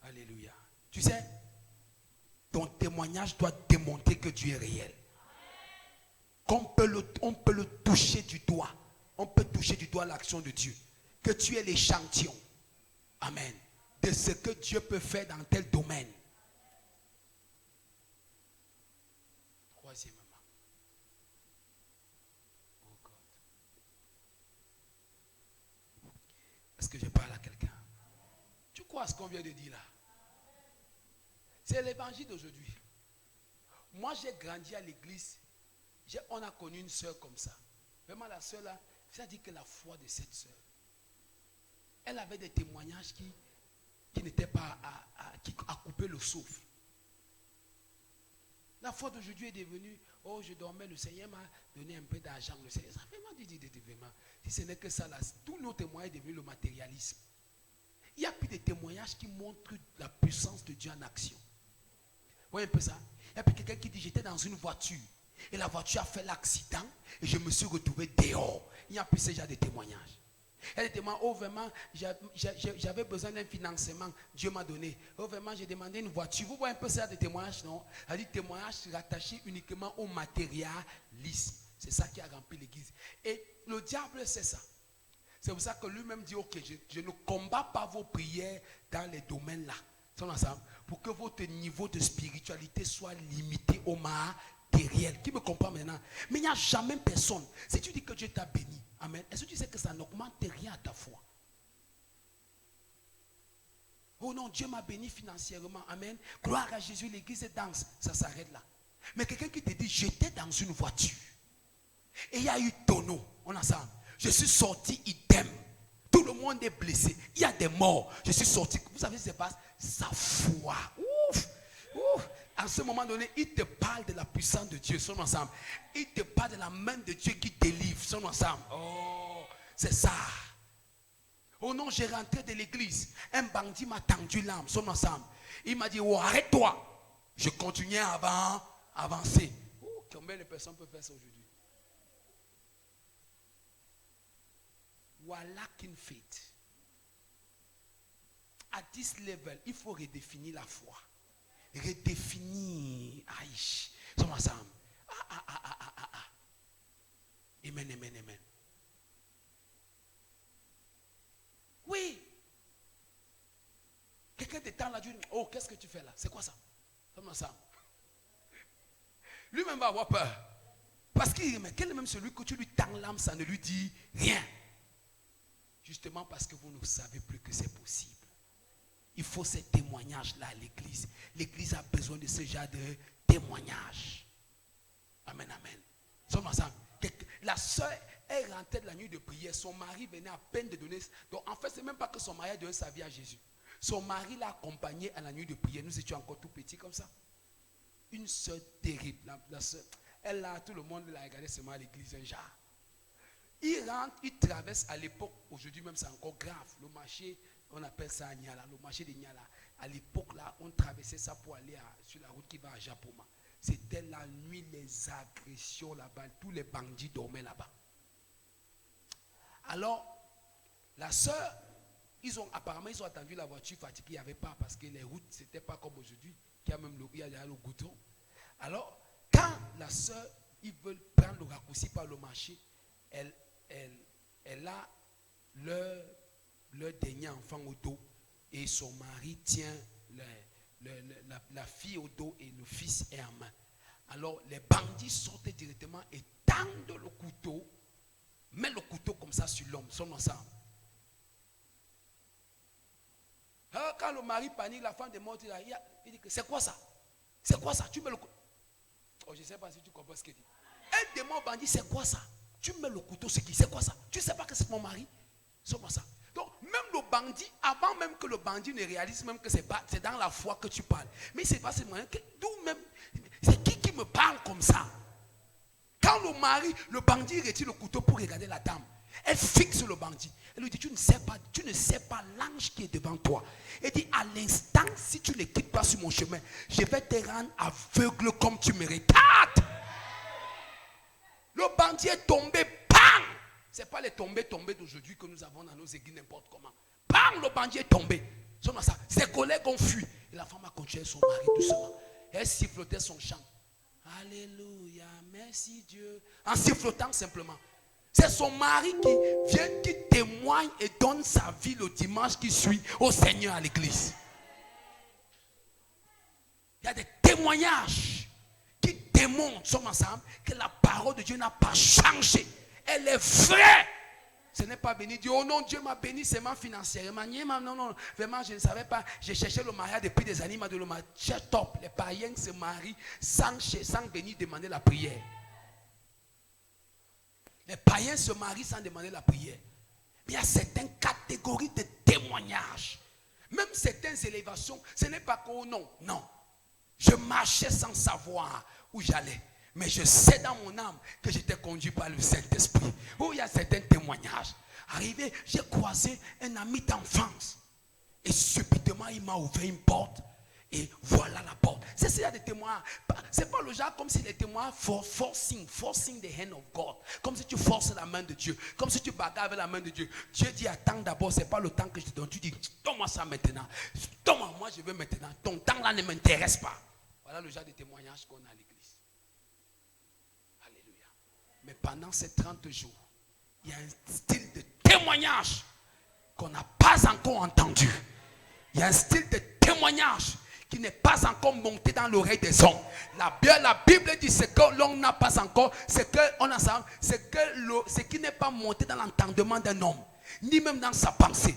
Alléluia. Tu sais, ton témoignage doit démontrer que Dieu est réel. On peut le toucher du doigt. On peut toucher du doigt l'action de Dieu. Que tu es l'échantillon. Amen. De ce que Dieu peut faire dans tel domaine. Troisièmement. Oh God. Est-ce que je parle à quelqu'un? Tu crois à ce qu'on vient de dire là? C'est l'évangile d'aujourd'hui. Moi, j'ai grandi à l'église. On a connu une sœur comme ça. Vraiment, la sœur là, c'est-à-dire que la foi de cette sœur, elle avait des témoignages qui n'étaient pas qui a coupé le souffle. La foi d'aujourd'hui est devenue, oh, je dormais, le Seigneur m'a donné un peu d'argent. Le Seigneur, ça fait vraiment vraiment. Si ce n'est que ça là, tous nos témoignages sont devenus le matérialisme. Il n'y a plus de témoignages qui montrent la puissance de Dieu en action. Vous voyez un peu ça? Il y a plus quelqu'un qui dit, j'étais dans une voiture. Et la voiture a fait l'accident et je me suis retrouvé dehors. Il n'y a plus ce genre de témoignages. Il y a des témoignages, oh vraiment, j'avais besoin d'un financement, Dieu m'a donné. Oh vraiment, j'ai demandé une voiture. Vous voyez un peu ça de témoignages, non? Il y a des témoignages rattachés uniquement au matérialisme. C'est ça qui a rempli l'église. Et le diable, c'est ça. C'est pour ça que lui-même dit, ok, je ne combats pas vos prières dans les domaines là. Pour que votre niveau de spiritualité soit limité au matériel. Qui me comprend maintenant? Mais il n'y a jamais personne. Si tu dis que Dieu t'a béni, amen, est-ce que tu sais que ça n'augmente rien à ta foi? Oh non, Dieu m'a béni financièrement, amen. Gloire à Jésus, l'église danse, ça s'arrête là. Mais quelqu'un qui te dit, j'étais dans une voiture et il y a eu tonneau, on ensemble. Je suis sorti idem. Tout le monde est blessé. Il y a des morts. Je suis sorti. Vous savez ce qui se passe? Sa foi. Ouf, ouf. À ce moment donné, il te parle de la puissance de Dieu. Sommes ensemble. Il te parle de la main de Dieu qui délivre. Sommes ensemble. Oh, c'est ça. Oh non, j'ai rentré de l'église. Un bandit m'a tendu l'âme. Sommes ensemble. Il m'a dit, oh, arrête-toi. Je continuais à avancer. Oh, combien de personnes peuvent faire ça aujourd'hui? Voilà qu'une faith. À this level, il faut redéfinir la foi. Redéfinir. Aïe. Sommes ensemble. Amen, amen, amen. Oui. Quelqu'un t'étend là, dit, oh, qu'est-ce que tu fais là? C'est quoi ça? Sommes ensemble. Lui-même va avoir peur. Parce qu'il mais quel est même celui que tu lui tends l'âme, ça ne lui dit rien. Justement parce que vous ne savez plus que c'est possible. Il faut ces témoignages-là à l'église. L'église a besoin de ce genre de témoignages. Amen, amen. Sommes ensemble. La soeur est rentrée de la nuit de prière. Son mari venait à peine de donner. Donc en fait, ce n'est même pas que son mari a donné sa vie à Jésus. Son mari l'a accompagné à la nuit de prière. Nous étions encore tout petits comme ça. Une soeur terrible. La soeur, elle a, tout le monde l'a regardé seulement à l'église, un genre. Il rentre, il traverse à l'époque, aujourd'hui même c'est encore grave, le marché, on appelle ça à Niala, le marché de Niala. À l'époque là, on traversait ça pour aller sur la route qui va à Japoma. C'était la nuit, les agressions là-bas, tous les bandits dormaient là-bas. Alors, la soeur, apparemment ils ont attendu la voiture fatiguée, il n'y avait pas, parce que les routes, c'était pas comme aujourd'hui, il y a le goudron. Alors, quand la soeur, ils veulent prendre le raccourci par le marché, elle a leur dernier enfant au dos et son mari tient la fille au dos et le fils est en main. Alors les bandits sortent directement et tendent le couteau, mettent le couteau comme ça sur l'homme, sont ensemble. Alors, quand le mari panique, la femme est morte, il dit que c'est quoi ça? C'est quoi ça? Tu mets le couteau. Oh, je ne sais pas si tu comprends ce qu'il dit. Un démon bandit, c'est quoi ça? Tu mets le couteau, c'est quoi ça? Tu ne sais pas que c'est mon mari? C'est quoi ça? Donc, même le bandit, avant même que le bandit ne réalise même que c'est dans la foi que tu parles. Mais c'est pas seulement d'où même, c'est qui me parle comme ça? Quand le mari, le bandit retire le couteau pour regarder la dame. Elle fixe le bandit. Elle lui dit, tu ne sais pas l'ange qui est devant toi. Elle dit, à l'instant, si tu ne quittes pas sur mon chemin, je vais te rendre aveugle comme tu me regardes. Le bandit est tombé, bang! Ce n'est pas les tombés d'aujourd'hui que nous avons dans nos églises n'importe comment. Bang! Le bandit est tombé. Ses collègues ont fui. Et la femme a continué son mari doucement. Elle sifflotait son chant. Alléluia, merci Dieu. En sifflotant simplement. C'est son mari qui témoigne et donne sa vie le dimanche qui suit au Seigneur à l'église. Il y a des témoignages qui démontrent, sommes ensemble, que la parole de Dieu n'a pas changé. Elle est vraie. Ce n'est pas béni. Dire, oh non, Dieu m'a béni seulement financièrement. Non, vraiment, je ne savais pas. J'ai cherché le mariage depuis des années. De le mariage top. Les païens se marient sans venir demander la prière. Les païens se marient sans demander la prière. Mais il y a certaines catégories de témoignages. Même certaines élévations, ce n'est pas qu'au non. Je marchais sans savoir où j'allais. Mais je sais dans mon âme que j'étais conduit par le Saint-Esprit. Où il y a certains témoignages. Arrivé, j'ai croisé un ami d'enfance. Et subitement, il m'a ouvert une porte. Et voilà la porte. C'est ça, il y a des témoins. C'est pas le genre comme si les témoins forcing the hand of God. Comme si tu forces la main de Dieu. Comme si tu bagarres avec la main de Dieu. Dieu dit attends d'abord, c'est pas le temps que je te donne. Tu dis donne-moi ça maintenant. Donne-moi, moi je veux maintenant. Ton temps là ne m'intéresse pas. Voilà le genre de témoignage qu'on a à l'église. Alléluia. Mais pendant ces 30 jours, il y a un style de témoignage qu'on n'a pas encore entendu. Il y a un style de témoignage qui n'est pas encore monté dans l'oreille des hommes. La Bible dit ce que l'on n'a pas encore, ce qui n'est pas monté dans l'entendement d'un homme, ni même dans sa pensée.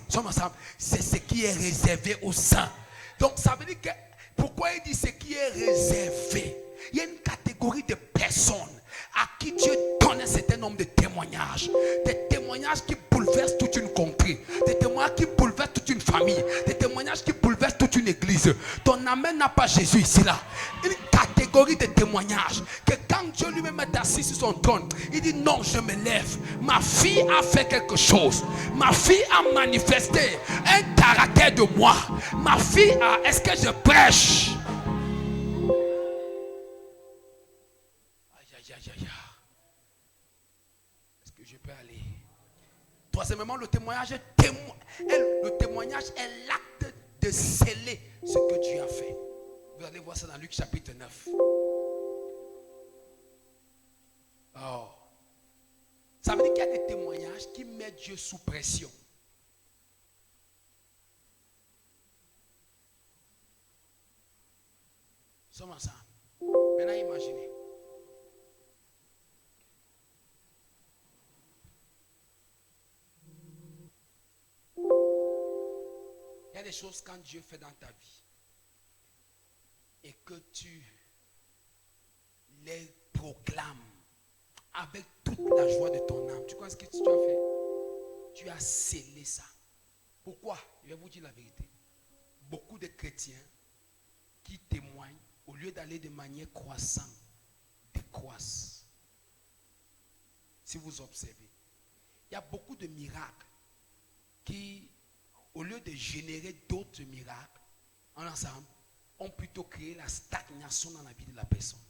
C'est ce qui est réservé aux saints. Donc ça veut dire que, pourquoi il dit ce qui est réservé? Il y a une catégorie de personnes à qui Dieu donne un certain nombre de témoignages. Des témoignages qui bouleversent toute une contrée. Des témoignages qui bouleversent toute une famille. Des témoignages qui bouleversent toute une église. Ton amen n'a pas Jésus ici là. Une catégorie de témoignages que quand Dieu lui-même est assis sur son trône, il dit non, je me lève. Ma fille a fait quelque chose. Ma fille a manifesté un caractère de moi. Ma fille a, est-ce que je prêche? Est-ce que je peux aller? Troisièmement, le témoignage est l'acte de sceller ce que Dieu a fait. Vous allez voir ça dans Luc chapitre 9. Oh. Ça veut dire qu'il y a des témoignages qui mettent Dieu sous pression. Sommes ensemble. Maintenant, imaginez. Il y a des choses quand Dieu fait dans ta vie et que tu les proclames avec toute la joie de ton âme. Tu vois ce que tu as fait? Tu as scellé ça. Pourquoi? Je vais vous dire la vérité. Beaucoup de chrétiens qui témoignent, au lieu d'aller de manière croissante, décroissent. Si vous observez, il y a beaucoup de miracles qui, au lieu de générer d'autres miracles, en ensemble, ont plutôt créé la stagnation dans la vie de la personne.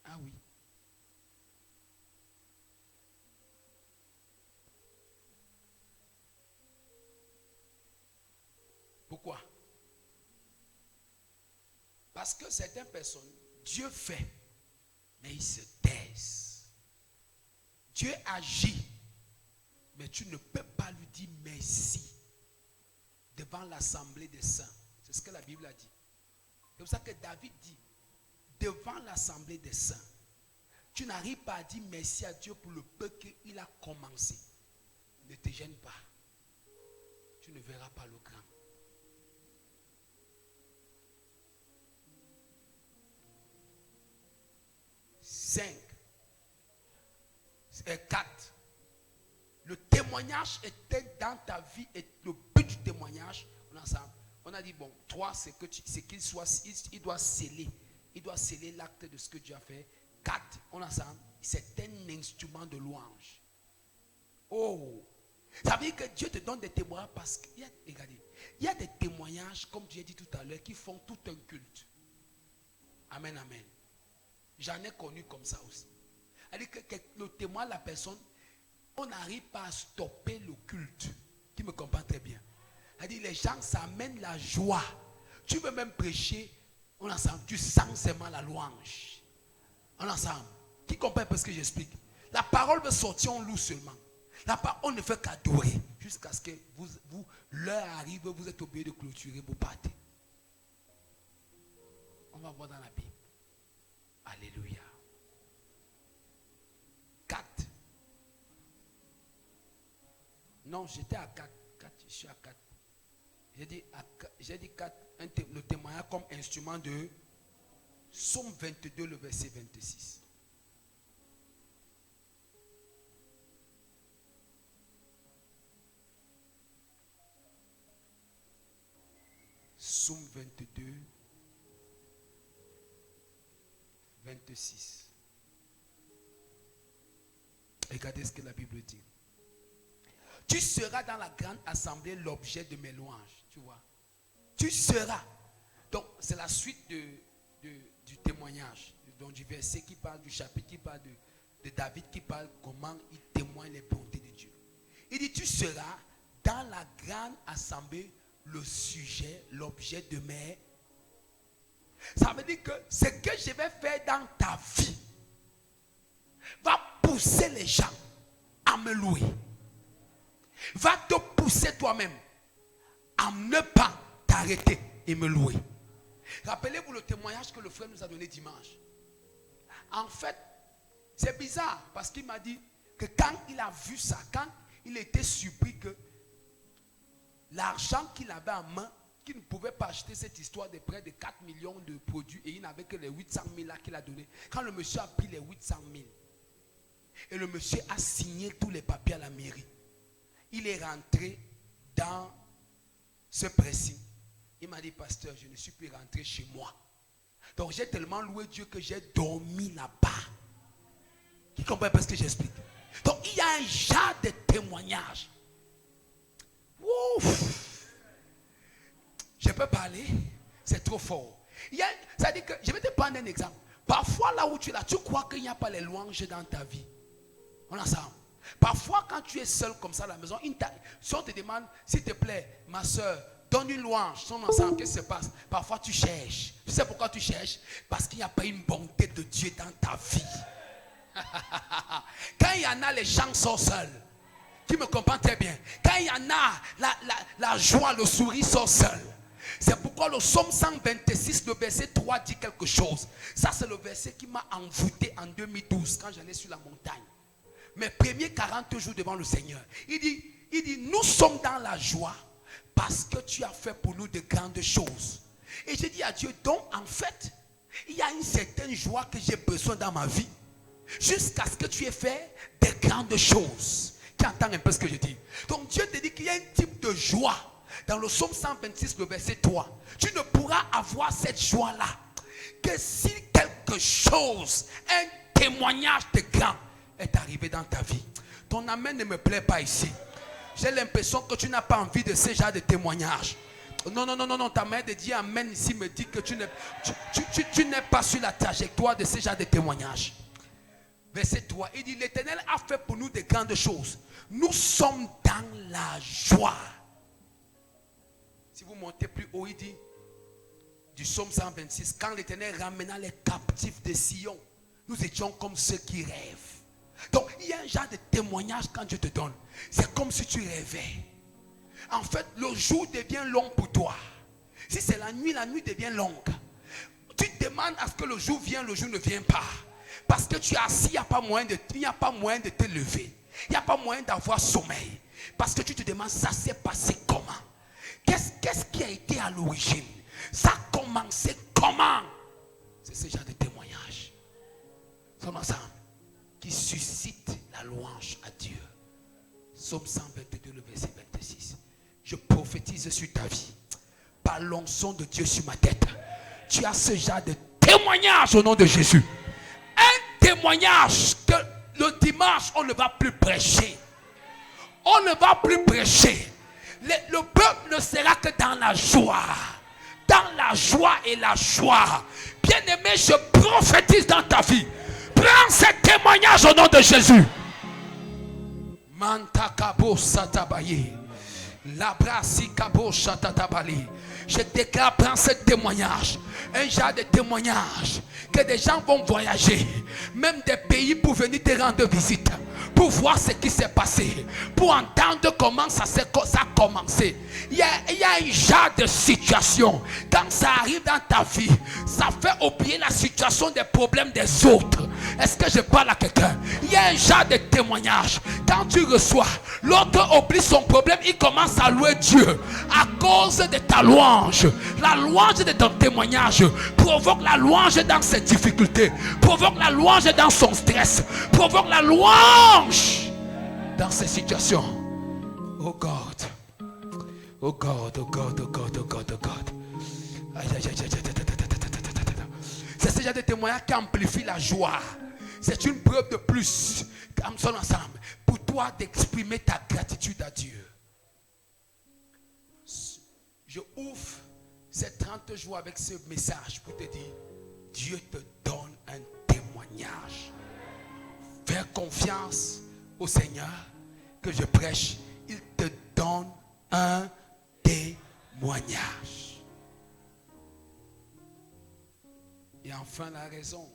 Ah oui. Pourquoi? Parce que certaines personnes, Dieu fait, mais ils se taisent. Dieu agit, mais tu ne peux pas lui dire merci devant l'assemblée des saints. C'est ce que la Bible a dit. C'est pour ça que David dit, devant l'assemblée des saints, tu n'arrives pas à dire merci à Dieu pour le peu qu'il a commencé. Ne te gêne pas. Tu ne verras pas le grand. 5, 4. Le témoignage était dans ta vie et le but du témoignage, on a dit bon, 3, c'est qu'il doit sceller l'acte de ce que Dieu a fait. 4, on ensemble, c'est un instrument de louange. Oh, ça veut dire que Dieu te donne des témoignages parce qu'il y a, regardez, il y a des témoignages, comme Dieu a dit tout à l'heure, qui font tout un culte. Amen, amen. J'en ai connu comme ça aussi. C'est-à-dire que le témoin de la personne, on n'arrive pas à stopper le culte. Qui me comprend très bien. C'est-à-dire les gens, ça amène la joie. Tu veux même prêcher, on ensemble, tu sens seulement la louange. On ensemble. Qui comprend un peu ce que j'explique? La parole veut sortir, on loue seulement. On ne fait qu'adorer jusqu'à ce que l'heure arrive, vous êtes obligé de clôturer, vous partez. On va voir dans la Bible. Alléluia. 4. Non, j'étais à 4. Je suis à 4. J'ai dit 4. Le témoignage comme instrument de Psaume 22, le verset 26. Psaume 22, 26. Regardez ce que la Bible dit. Tu seras dans la grande assemblée l'objet de mes louanges. Tu vois. Tu seras. Donc, c'est la suite du témoignage. Donc, du verset qui parle, du chapitre qui parle de David, qui parle comment il témoigne les bontés de Dieu. Il dit, tu seras dans la grande assemblée le sujet, l'objet de mes. Ça veut dire que ce que je vais faire dans ta vie va pousser les gens à me louer. Va te pousser toi-même à ne pas t'arrêter et me louer. Rappelez-vous le témoignage que le frère nous a donné dimanche. En fait, c'est bizarre parce qu'il m'a dit que quand il a vu ça, quand il était surpris que l'argent qu'il avait en main, qu'il ne pouvait pas acheter cette histoire de près de 4 millions de produits et il n'avait que les 800 000 là qu'il a donné. Quand le monsieur a pris les 800 000 et le monsieur a signé tous les papiers à la mairie, il est rentré dans ce pressing. Il m'a dit, pasteur, je ne suis plus rentré chez moi. Donc j'ai tellement loué Dieu que j'ai dormi là-bas. Qui comprend pas ce que j'explique? Donc il y a un genre de témoignage. Ouf. Je peux parler, c'est trop fort. Ça dit que, je vais te prendre un exemple. Parfois là où tu es là, tu crois qu'il n'y a pas les louanges dans ta vie. On ensemble. Parfois quand tu es seul comme ça à la maison, si on te demande, s'il te plaît, ma soeur, donne une louange, son ensemble, qu'est-ce qui se passe? Parfois tu cherches. Tu sais pourquoi tu cherches? Parce qu'il n'y a pas une bonté de Dieu dans ta vie. Quand il y en a, les gens sont seuls. Tu me comprends très bien. Quand il y en a, la joie, le sourire sont seuls. C'est pourquoi le psaume 126, le verset 3 dit quelque chose. Ça c'est le verset qui m'a envoûté en 2012 quand j'allais sur la montagne. Mes premiers 40 jours devant le Seigneur. Il dit, nous sommes dans la joie parce que tu as fait pour nous de grandes choses. Et j'ai dit à Dieu, donc en fait, il y a une certaine joie que j'ai besoin dans ma vie. Jusqu'à ce que tu aies fait de grandes choses. Tu entends un peu ce que je dis? Donc Dieu te dit qu'il y a un type de joie. Dans le psaume 126, le verset 3. Tu ne pourras avoir cette joie-là que si quelque chose, un témoignage de grand est arrivé dans ta vie. Ton amen ne me plaît pas ici. J'ai l'impression que tu n'as pas envie de ce genre de témoignage. Non, ta mère de dire amen ici me dit que tu n'es pas sur la trajectoire de ce genre de témoignage. Verset 3, il dit, l'Éternel a fait pour nous de grandes choses. Nous sommes dans la joie. Si vous montez plus haut, il dit, du psaume 126, quand l'Éternel ramena les captifs de Sion, nous étions comme ceux qui rêvent. Donc, il y a un genre de témoignage quand Dieu te donne. C'est comme si tu rêvais. En fait, le jour devient long pour toi. Si c'est la nuit devient longue. Tu demandes à ce que le jour vienne, le jour ne vient pas. Parce que tu es assis, il n'y a pas moyen de te lever. Il n'y a pas moyen d'avoir sommeil. Parce que tu te demandes, ça s'est passé comment? Qu'est-ce qui a été à l'origine? Ça a commencé comment? C'est ce genre de témoignage. Sommes ensemble. Qui suscite la louange à Dieu. Psaume 122, le verset 26. Je prophétise sur ta vie. Par l'onction de Dieu sur ma tête. Tu as ce genre de témoignage au nom de Jésus. Un témoignage que le dimanche, on ne va plus prêcher. On ne va plus prêcher. Le peuple ne sera que dans la joie. Dans la joie et la joie. Bien-aimé, je prophétise dans ta vie. Prends ce témoignage au nom de Jésus. Mantakabo satabaye. Labrasikabo satatabali. Je déclare, prends ce témoignage. Un genre de témoignage. Que des gens vont voyager. Même des pays pour venir te rendre visite. Pour voir ce qui s'est passé. Pour entendre comment ça a commencé. Il y a un genre de situation. Quand ça arrive dans ta vie, ça fait oublier la situation des problèmes des autres. Est-ce que je parle à quelqu'un? Il y a un genre de témoignage. Quand tu reçois, l'autre oublie son problème, il commence à louer Dieu. À cause de ta louange. La louange de ton témoignage provoque la louange dans ses difficultés. Provoque la louange dans son stress. Provoque la louange dans ces situations. Oh God. Oh God, oh God, oh God, oh God, oh God. C'est ce genre de témoignage qui amplifie la joie. C'est une preuve de plus, comme son ensemble, pour toi d'exprimer ta gratitude à Dieu. Je ouvre ces 30 jours avec ce message pour te dire, Dieu te donne un témoignage. Fais confiance au Seigneur que je prêche. Il te donne un témoignage. Et enfin la raison.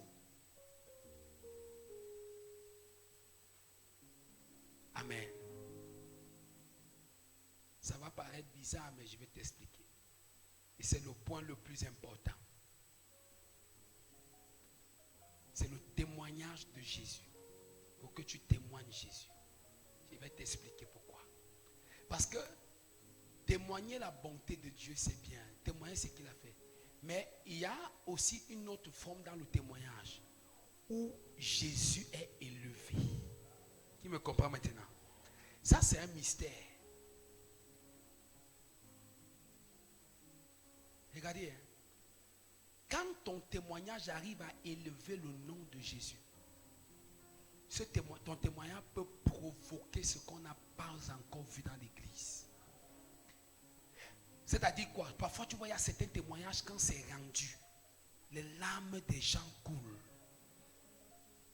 Amen. Ça va paraître bizarre, mais je vais t'expliquer. Et c'est le point le plus important. C'est le témoignage de Jésus. Pour que tu témoignes Jésus. Je vais t'expliquer pourquoi. Parce que témoigner la bonté de Dieu, c'est bien. Témoigner ce qu'il a fait. Mais il y a aussi une autre forme dans le témoignage où Jésus est élevé. Qui me comprend maintenant? Ça, c'est un mystère. Regardez, hein. Quand ton témoignage arrive à élever le nom de Jésus, ton témoignage peut provoquer ce qu'on n'a pas encore vu dans l'église. C'est-à-dire quoi? Parfois, tu vois, il y a certains témoignages, quand c'est rendu, les larmes des gens coulent.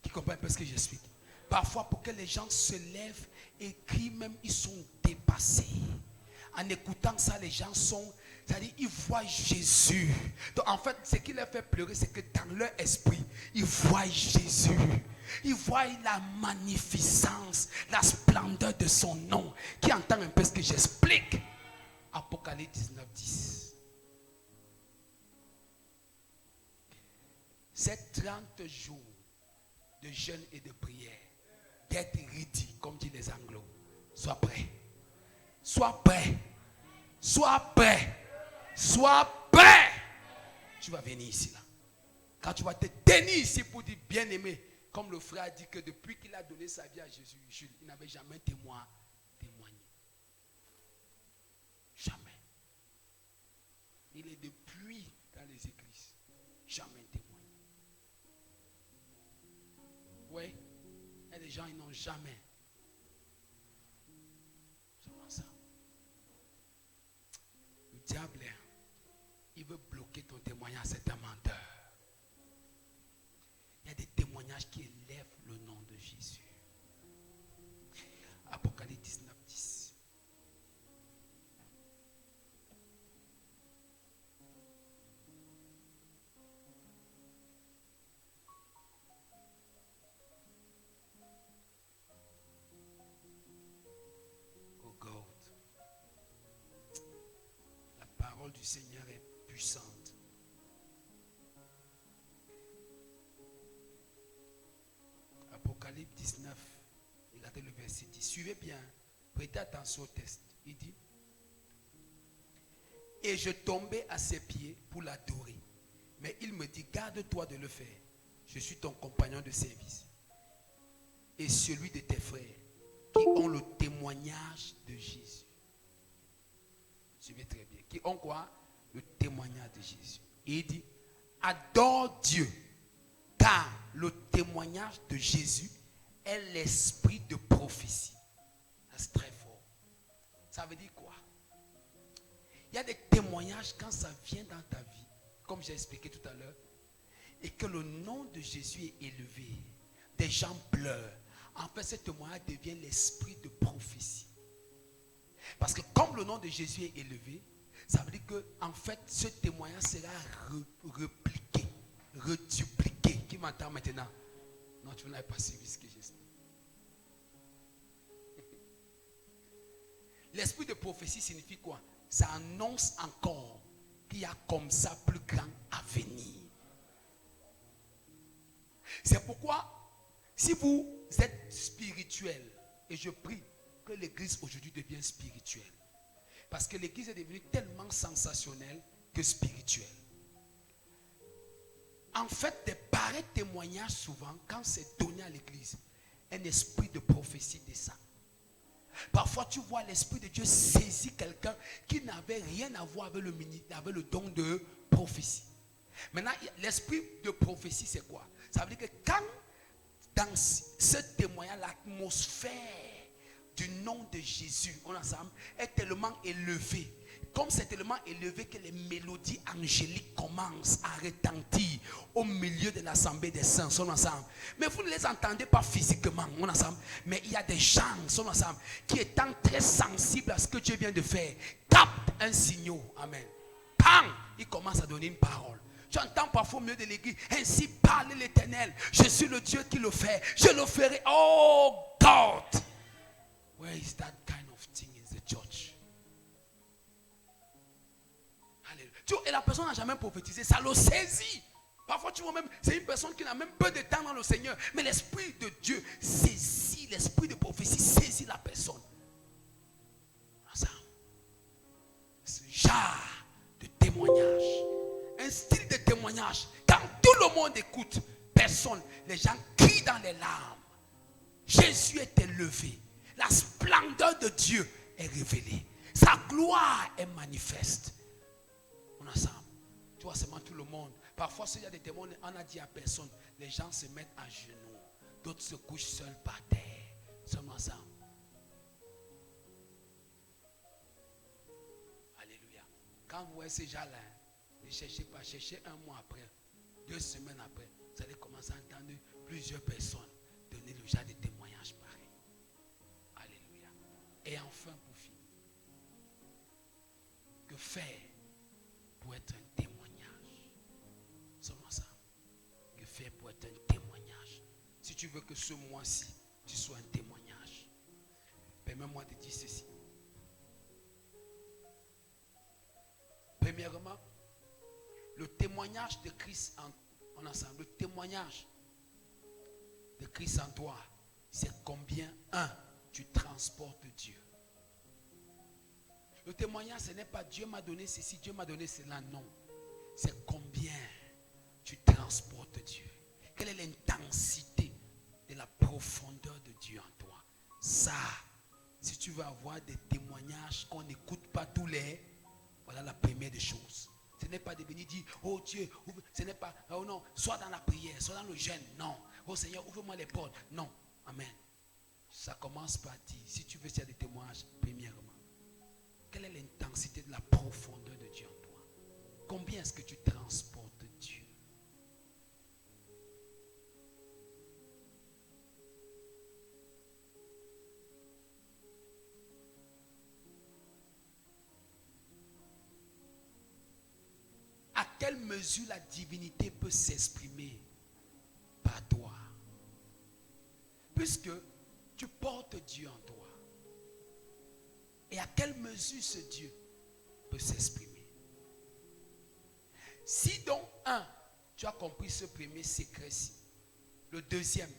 Qui comprend un peu ce que j'explique? Parfois, pour que les gens se lèvent et crient, même ils sont dépassés. En écoutant ça, les gens sont, c'est-à-dire, ils voient Jésus. Donc, en fait, ce qui les fait pleurer, c'est que dans leur esprit, ils voient Jésus. Ils voient la magnificence, la splendeur de son nom. Qui entend un peu ce que j'explique? Apocalypse 19, 10. Ces 30 jours de jeûne et de prière, get ready, comme disent les Anglos. Sois prêt. Sois prêt. Sois prêt. Sois prêt. Tu vas venir ici là. Quand tu vas te tenir ici pour dire bien-aimé, comme le frère dit que depuis qu'il a donné sa vie à Jésus, il n'avait jamais témoigné. Jamais. Il est depuis dans les églises. Jamais témoigné. Oui. Et les gens, ils n'ont jamais. Seulement ça. Le diable, il veut bloquer ton témoignage. C'est un menteur. Il y a des témoignages qui élèvent le nom de Jésus. Apocalypse 19, 10. Oh God. La parole du Seigneur est puissante. Apocalypse 19, regardez le verset 10. Suivez bien, prêtez attention au texte. Il dit, et je tombais à ses pieds pour l'adorer. Mais il me dit, garde-toi de le faire. Je suis ton compagnon de service et celui de tes frères qui ont le témoignage de Jésus. Suivez très bien. Qui ont quoi? Le témoignage de Jésus. Et il dit, adore Dieu Car le témoignage de Jésus est l'esprit de prophétie. C'est très fort. Ça veut dire quoi? Il y a des témoignages quand ça vient dans ta vie, comme j'ai expliqué tout à l'heure, et que le nom de Jésus est élevé. Des gens pleurent. En fait, ce témoignage devient l'esprit de prophétie. Parce que comme le nom de Jésus est élevé, ça veut dire que en fait, ce témoignage sera répliqué, redupliqué. Qui m'entend maintenant? Non, tu n'avais pas suivi ce que j'explique. L'esprit de prophétie signifie quoi? Ça annonce encore qu'il y a comme ça plus grand à venir. C'est pourquoi, si vous êtes spirituel, et je prie que l'église aujourd'hui devienne spirituelle, parce que l'église est devenue tellement sensationnelle que spirituelle. En fait, des pareils témoignages souvent, quand c'est donné à l'église, un esprit de prophétie descend. Parfois, tu vois l'esprit de Dieu saisir quelqu'un qui n'avait rien à voir avec le don de prophétie. Maintenant, l'esprit de prophétie, c'est quoi? Ça veut dire que quand, dans ce témoignage, l'atmosphère du nom de Jésus, on ensemble, est tellement élevée. Comme c'est tellement élevé que les mélodies angéliques commencent à retentir au milieu de l'assemblée des saints, sont ensemble. Mais vous ne les entendez pas physiquement, on ensemble. Mais il y a des gens, sont ensemble, qui étant très sensibles à ce que Dieu vient de faire, captent un signal. Amen. Pam, il commence à donner une parole. Tu entends parfois au milieu de l'église, ainsi parle l'Éternel. Je suis le Dieu qui le fait. Je le ferai. Oh God, where is that kind of thing in the church? Et la personne n'a jamais prophétisé, ça le saisit. Parfois tu vois même, c'est une personne qui n'a même peu de temps dans le Seigneur, mais l'Esprit de Dieu saisit, l'Esprit de prophétie saisit la personne. Ce genre de témoignage, un style de témoignage, quand tout le monde écoute, personne, les gens crient dans les larmes. Jésus est élevé, la splendeur de Dieu est révélée, sa gloire est manifeste. Ensemble. Tu vois seulement tout le monde. Parfois, s'il y a des témoins, on a dit à personne. Les gens se mettent à genoux. D'autres se couchent seuls par terre. Seulement ensemble. Alléluia. Quand vous voyez ces gens-là, ne cherchez pas. Cherchez un mois après, 2 semaines après. Vous allez commencer à entendre plusieurs personnes donner le genre de témoignages pareil. Alléluia. Et enfin, pour finir, que faire pour être un témoignage? Seulement ça. Que faire pour être un témoignage? Si tu veux que ce mois-ci, tu sois un témoignage, permets-moi de dire ceci. Premièrement, le témoignage de Christ en ensemble, le témoignage de Christ en toi, c'est combien, tu transportes Dieu. Le témoignage, ce n'est pas Dieu m'a donné ceci, Dieu m'a donné cela, non. C'est combien tu transportes Dieu. Quelle est l'intensité de la profondeur de Dieu en toi? Ça, si tu veux avoir des témoignages qu'on n'écoute pas tous les, voilà la première des choses. Ce n'est pas de venir dire, oh Dieu, ce n'est pas, oh non, sois dans la prière, sois dans le jeûne, non. Oh Seigneur, ouvre-moi les portes, non. Amen. Ça commence par dire, si tu veux faire des témoignages, premièrement, quelle est l'intensité de la profondeur de Dieu en toi? Combien est-ce que tu transportes Dieu? À quelle mesure la divinité peut s'exprimer par toi? Puisque tu portes Dieu en toi. Et à quelle mesure ce Dieu peut s'exprimer? Si donc, tu as compris ce premier secret-ci, le deuxième,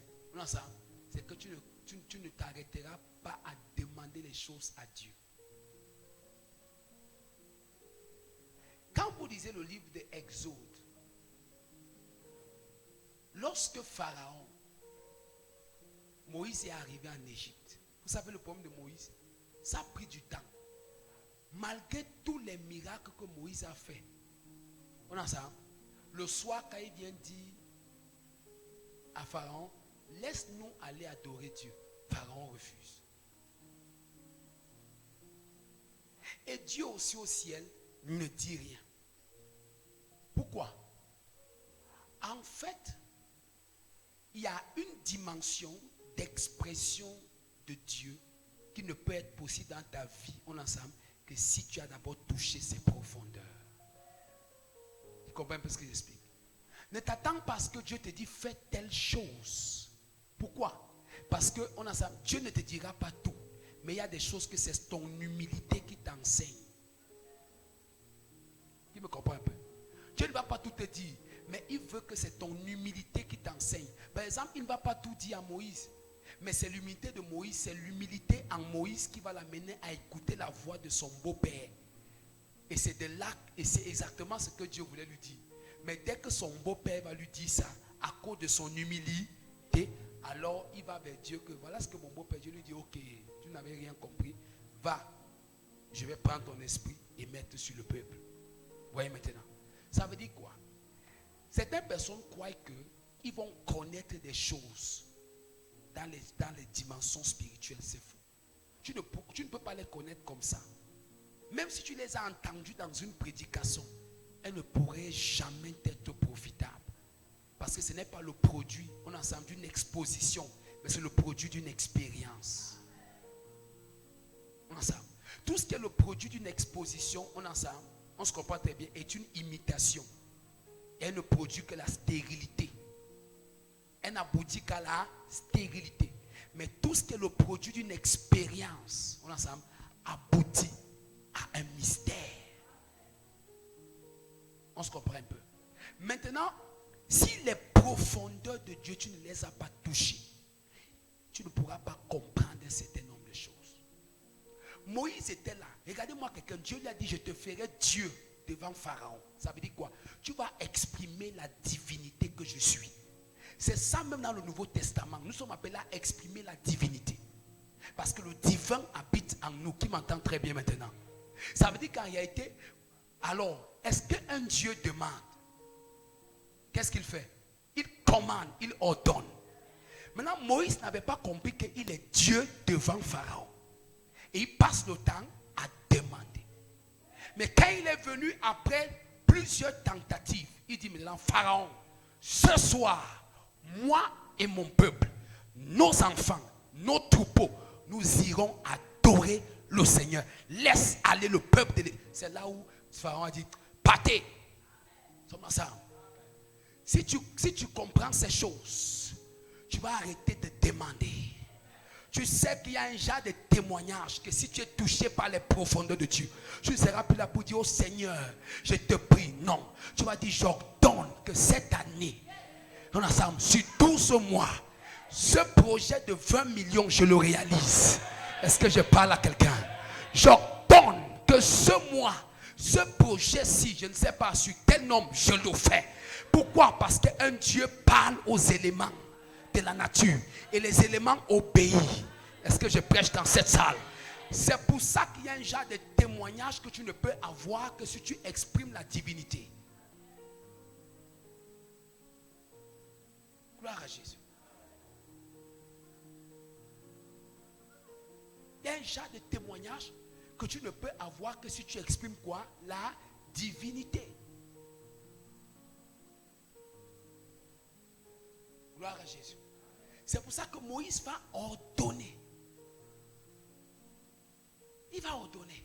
c'est que tu ne t'arrêteras pas à demander les choses à Dieu. Quand vous lisez le livre de Exode, lorsque Pharaon, Moïse est arrivé en Égypte, vous savez le problème de Moïse? Ça a pris du temps. Malgré tous les miracles que Moïse a fait, on a ça. Le soir, quand il vient dire à Pharaon, laisse-nous aller adorer Dieu. Pharaon refuse. Et Dieu aussi au ciel ne dit rien. Pourquoi? En fait, il y a une dimension d'expression de Dieu qui ne peut être possible dans ta vie, en ensemble, que si tu as d'abord touché ses profondeurs. Tu comprends un peu ce que j'explique? Ne t'attends pas à ce que Dieu te dise fais telle chose. Pourquoi? Parce que Dieu ne te dira pas tout. Mais il y a des choses que c'est ton humilité qui t'enseigne. Tu me comprends un peu? Dieu ne va pas tout te dire. Mais il veut que c'est ton humilité qui t'enseigne. Par exemple, il ne va pas tout dire à Moïse. Mais c'est l'humilité de Moïse. C'est l'humilité en Moïse qui va l'amener à écouter la voix de son beau-père. Et c'est de là, et c'est exactement ce que Dieu voulait lui dire. Mais dès que son beau-père va lui dire ça, à cause de son humilité, alors il va vers Dieu que voilà ce que mon beau-père, Dieu lui dit, ok, tu n'avais rien compris, va, je vais prendre ton esprit et mettre sur le peuple. Vous voyez maintenant? Ça veut dire quoi? Certaines personnes croient qu'ils vont connaître des choses dans les dimensions spirituelles, c'est faux. Tu ne peux pas les connaître comme ça. Même si tu les as entendues dans une prédication, elles ne pourraient jamais être profitables. Parce que ce n'est pas le produit, on ensemble d'une exposition, mais c'est le produit d'une expérience. On ensemble. Tout ce qui est le produit d'une exposition, on ensemble, on se comprend très bien, est une imitation. Et elle ne produit que la stérilité. Elle n'aboutit qu'à la stérilité. Mais tout ce qui est le produit d'une expérience, on ensemble, aboutit à un mystère. On se comprend un peu. Maintenant, si les profondeurs de Dieu, tu ne les as pas touchées, tu ne pourras pas comprendre un certain nombre de choses. Moïse était là. Regardez-moi quelqu'un. Dieu lui a dit, je te ferai Dieu devant Pharaon. Ça veut dire quoi? Tu vas exprimer la divinité que je suis. C'est ça même dans le Nouveau Testament. Nous sommes appelés à exprimer la divinité. Parce que le divin habite en nous. Qui m'entend très bien maintenant? Ça veut dire qu'en réalité, alors, est-ce qu'un Dieu demande? Qu'est-ce qu'il fait? Il commande, il ordonne. Maintenant, Moïse n'avait pas compris qu'il est Dieu devant Pharaon. Et il passe le temps à demander. Mais quand il est venu après plusieurs tentatives, il dit maintenant, Pharaon, ce soir, moi et mon peuple, nos enfants, nos troupeaux, nous irons adorer le Seigneur. Laisse aller le peuple. C'est là où Pharaon a dit, partez. Sommes ensemble. Si tu comprends ces choses, tu vas arrêter de demander. Tu sais qu'il y a un genre de témoignage que si tu es touché par les profondeurs de Dieu, tu ne seras plus là pour dire, oh Seigneur, je te prie. Non, tu vas dire, j'ordonne que cette année, on ensemble, sur 12 mois, ce projet de 20 millions, je le réalise. Est-ce que je parle à quelqu'un? J'ordonne que ce mois, ce projet-ci, je ne sais pas sur quel nombre je le fais. Pourquoi? Parce qu'un Dieu parle aux éléments de la nature et les éléments obéissent. Est-ce que je prêche dans cette salle? C'est pour ça qu'il y a un genre de témoignage que tu ne peux avoir que si tu exprimes la divinité. Gloire à Jésus. Il y a un genre de témoignage que tu ne peux avoir que si tu exprimes quoi? La divinité. Gloire à Jésus. C'est pour ça que Moïse va ordonner. Il va ordonner.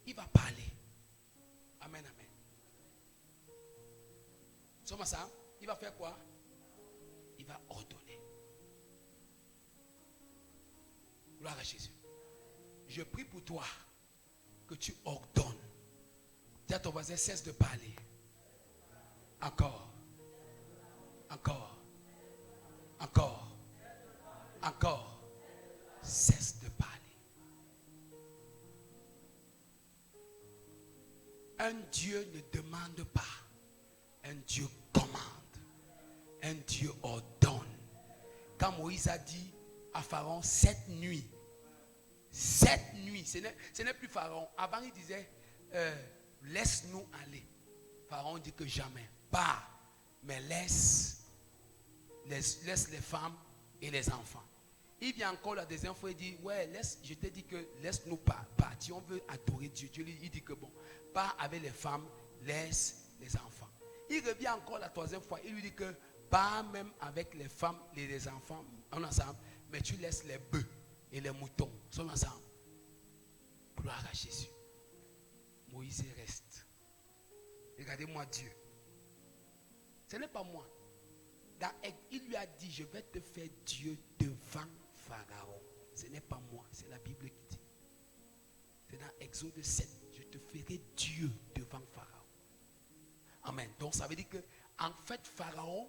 Il va parler. Amen, amen. Sommes ça? Il va faire quoi? Il va ordonner. Gloire à Jésus. Je prie pour toi que tu ordonnes. Dis à ton voisin, cesse de parler. Encore. Encore. Encore. Encore. Cesse de parler. Un Dieu ne demande pas. Un Dieu commande. Un Dieu ordonne. Quand Moïse a dit à Pharaon 7 nuits. 7 nuits. Ce n'est plus Pharaon. Avant il disait laisse-nous aller. Pharaon dit que jamais. Pas. Mais laisse laisse les femmes et les enfants. Il vient encore la deuxième fois, il dit, ouais, je te dis que laisse-nous partir, on veut adorer Dieu. Dieu lui dit que bon, pars avec les femmes, laisse les enfants. Il revient encore la troisième fois, il lui dit que pars même avec les femmes et les enfants ensemble, mais tu laisses les bœufs et les moutons sont ensemble. Gloire à Jésus. Moïse reste. Regardez-moi Dieu. Ce n'est pas moi. Il lui a dit, je vais te faire Dieu devant Pharaon. Ce n'est pas moi, c'est la Bible qui dit. C'est dans Exode 7, je te ferai Dieu devant Pharaon. Amen. Donc ça veut dire que en fait Pharaon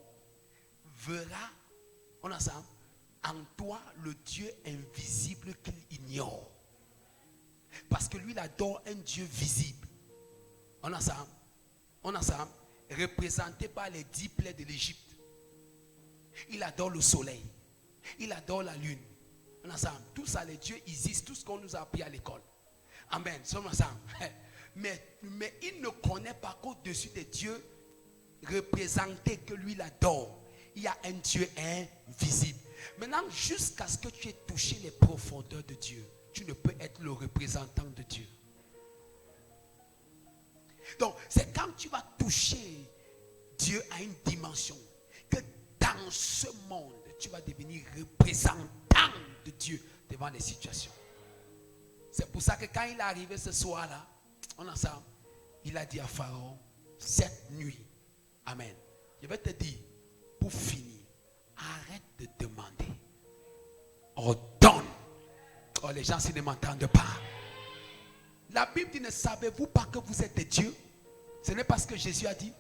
verra, on a ça, en toi le Dieu invisible qu'il ignore. Parce que lui il adore un Dieu visible. On a ça, représenté par les 10 plaies de l'Égypte. Il adore le soleil. Il adore la lune. On a ensemble. Tout ça, les dieux Isis, tout ce qu'on nous a appris à l'école. Amen. Sommes ensemble. Mais il ne connaît pas qu'au-dessus des dieux représentés que lui il adore, il y a un Dieu invisible. Maintenant, jusqu'à ce que tu aies touché les profondeurs de Dieu, tu ne peux être le représentant de Dieu. Donc, c'est quand tu vas toucher Dieu à une dimension que dans ce monde, tu vas devenir représentant de Dieu devant les situations. C'est pour ça que quand il est arrivé ce soir-là, on ensemble, il a dit à Pharaon, cette nuit, amen. Je vais te dire, pour finir, arrête de demander. Ordonne. Oh, les gens, s'ils ne m'entendent pas. La Bible dit, ne savez-vous pas que vous êtes des dieux? Ce n'est pas ce que Jésus a dit.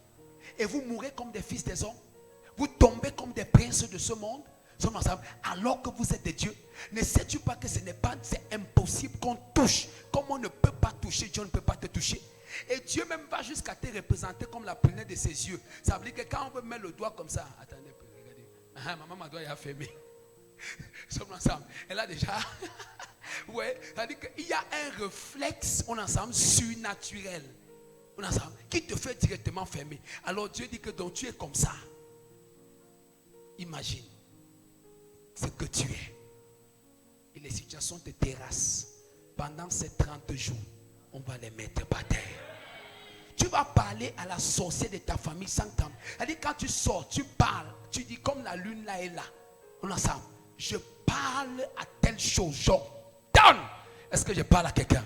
Et vous mourrez comme des fils des hommes. Vous tombez comme des princes de ce monde. Sommes ensemble, alors que vous êtes des dieux. Ne sais-tu pas que c'est impossible qu'on touche. Comme on ne peut pas toucher, Dieu ne peut pas te toucher. Et Dieu même va jusqu'à te représenter comme la prunelle de ses yeux. Ça veut dire que quand on veut mettre le doigt comme ça, attendez, regardez. Maman, ma doigt est fermé. Sommes ensemble. Elle a déjà. Ouais, ça veut dire qu'il y a un réflexe, on ensemble, surnaturel. On ensemble, qui te fait directement fermer. Alors Dieu dit que donc tu es comme ça. Imagine ce que tu es. Et les situations te terrassent. Pendant ces 30 jours, on va les mettre par terre. Tu vas parler à la sorcière de ta famille sans temps. C'est-à-dire quand tu sors, tu parles. Tu dis comme la lune là et là. On ensemble. Je parle à telle chose. J'ordonne. Est-ce que je parle à quelqu'un?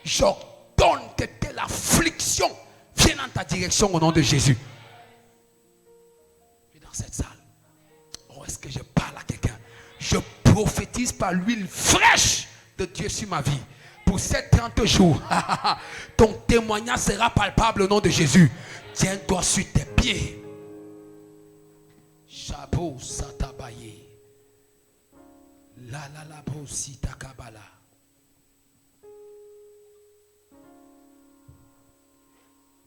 J'ordonne que telle affliction vienne dans ta direction au nom de Jésus. Tu es dans cette salle. Oh, est-ce que je parle à quelqu'un? Je prophétise par l'huile fraîche de Dieu sur ma vie. Pour ces 30 jours, ton témoignage sera palpable au nom de Jésus. Tiens-toi sur tes pieds. Chabou satabaye. La brosi takabala.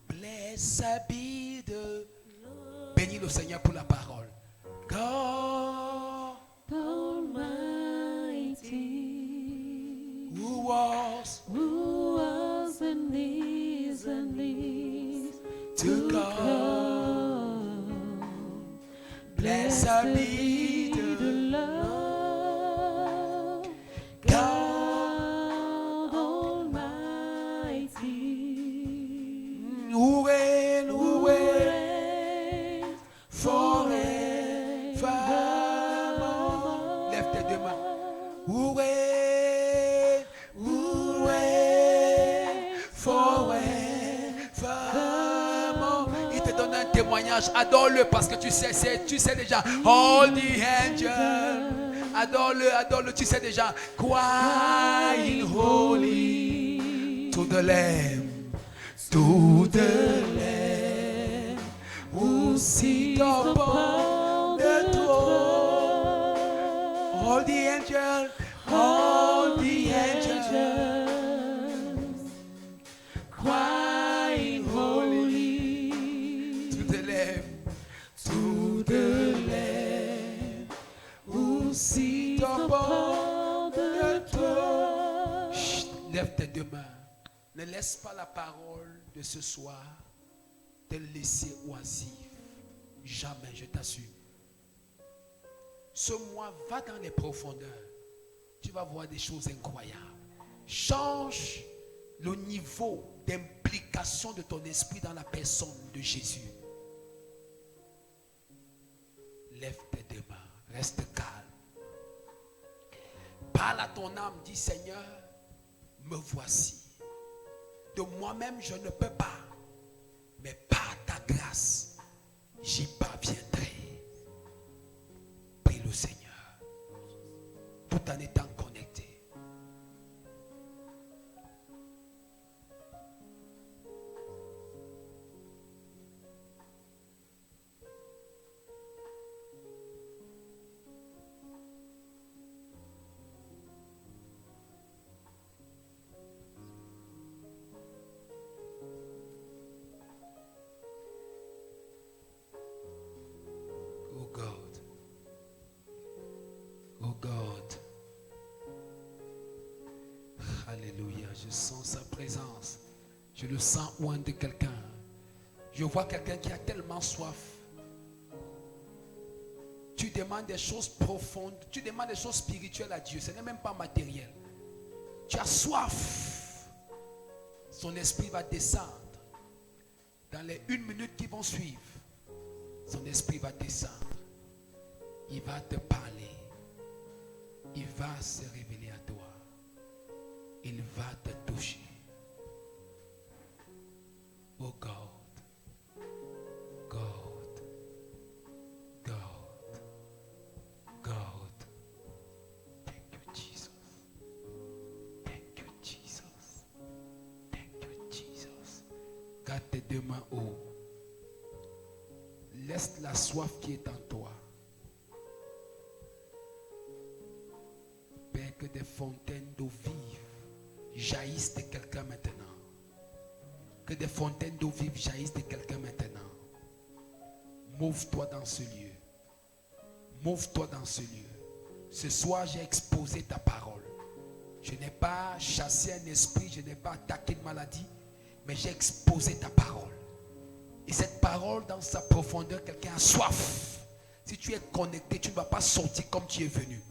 Blessed be the Lord. Bénis le Seigneur pour la parole. God Almighty, who was and is to come. Blessed be the Lord, God Almighty, who reigns forever. Lève tes deux mains. Who reigns forever. Il te donne un témoignage. Adore-le parce que tu sais déjà. All the angels. Adore-le, tu sais déjà. Crying holy to the Lamb, who sit upon the throne. All the angels, crying holy to the Lamb, who sit upon the throne. Chut, lève tes deux mains. Ne laisse pas la parole de ce soir te laisser oisif. Jamais, je t'assure. Ce mois, va dans les profondeurs. Tu vas voir des choses incroyables. Change le niveau d'implication de ton esprit dans la personne de Jésus. Lève tes deux mains, reste calme. Parle à ton âme, dis Seigneur, me voici. De moi-même, je ne peux pas, mais par ta grâce, j'y parviendrai. Prie le Seigneur, tout en étant connecté. Je sens sa présence. Je le sens loin de quelqu'un. Je vois quelqu'un qui a tellement soif. Tu demandes des choses profondes. Tu demandes des choses spirituelles à Dieu. Ce n'est même pas matériel. Tu as soif. Son esprit va descendre. Dans les 1 minute qui vont suivre, son esprit va descendre. Il va te parler. Il va se révéler à toi. Il va te toucher. Oh God, God, God, God. Thank you, Jesus. Thank you, Jesus. Thank you, Jesus. Garde tes deux mains haut. Laisse la soif qui est en toi. Père, que des fontaines d'eau vive jaillissent de quelqu'un maintenant. Que des fontaines d'eau vive jaillissent de quelqu'un maintenant. Mouve-toi dans ce lieu. Mouve-toi dans ce lieu. Ce soir, j'ai exposé ta parole. Je n'ai pas chassé un esprit, je n'ai pas attaqué une maladie, mais j'ai exposé ta parole. Et cette parole, dans sa profondeur, quelqu'un a soif. Si tu es connecté, tu ne vas pas sortir comme tu es venu.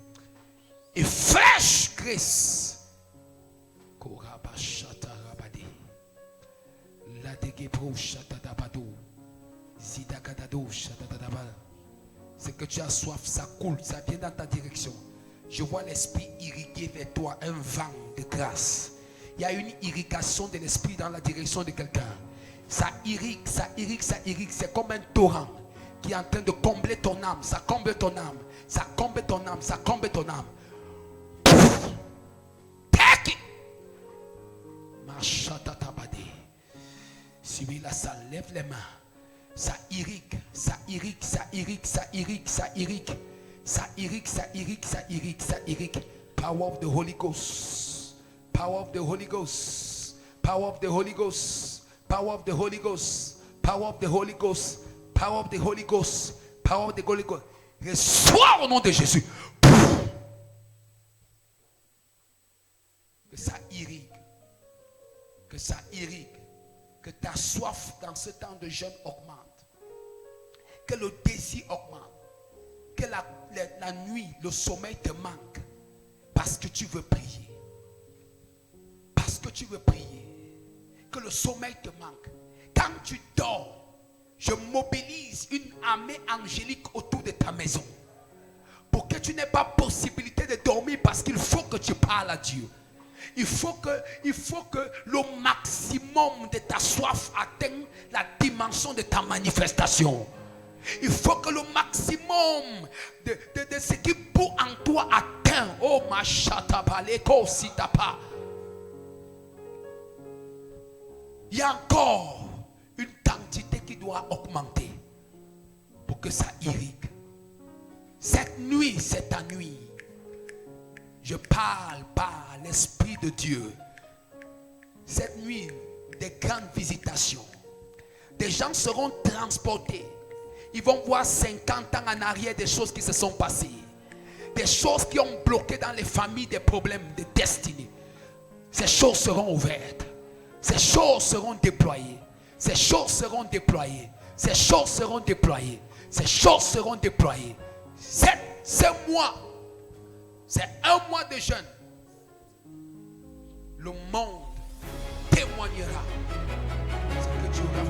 Et fraîche grâce. C'est que tu as soif, ça coule, ça vient dans ta direction. Je vois l'esprit irriguer vers toi un vent de grâce. Il y a une irrigation de l'esprit dans la direction de quelqu'un. Ça irrigue, ça irrigue, ça irrigue. C'est comme un torrent qui est en train de combler ton âme. Ça comble ton âme. Ça comble ton âme. Ça comble ton âme. Take it. Celui-là, ça lève les mains. Ça irrigue, ça irrigue, ça irrigue, ça irrigue, ça irrigue. Ça irrigue, ça irrigue, ça irrigue, ça irrigue. Power of the Holy Ghost. Power of the Holy Ghost. Power of the Holy Ghost. Power of the Holy Ghost. Power of the Holy Ghost. Power of the Holy Ghost. Power of the Holy Ghost. Reçois au nom de Jésus. Que ça irrigue. Que ça irrigue. Que ta soif dans ce temps de jeûne augmente. Que le désir augmente. Que la nuit, le sommeil te manque. Parce que tu veux prier. Parce que tu veux prier. Que le sommeil te manque. Quand tu dors, je mobilise une armée angélique autour de ta maison. Pour que tu n'aies pas possibilité de dormir, parce qu'il faut que tu parles à Dieu. Il faut que le maximum de ta soif atteigne la dimension de ta manifestation. Il faut que le maximum de ce qui bout en toi atteint. Oh ma chatabaleko sitapa. Il y a encore une quantité qui doit augmenter pour que ça irrigue. Cette nuit, c'est ta nuit. Je parle par l'Esprit de Dieu. Cette nuit, des grandes visitations. Des gens seront transportés. Ils vont voir 50 ans en arrière des choses qui se sont passées. Des choses qui ont bloqué dans les familles des problèmes de destinée. Ces choses seront ouvertes. Ces choses seront déployées. Ces choses seront déployées. Ces choses seront déployées. Ces choses seront déployées. ce mois, c'est un mois de jeûne. Le monde témoignera ce que tu auras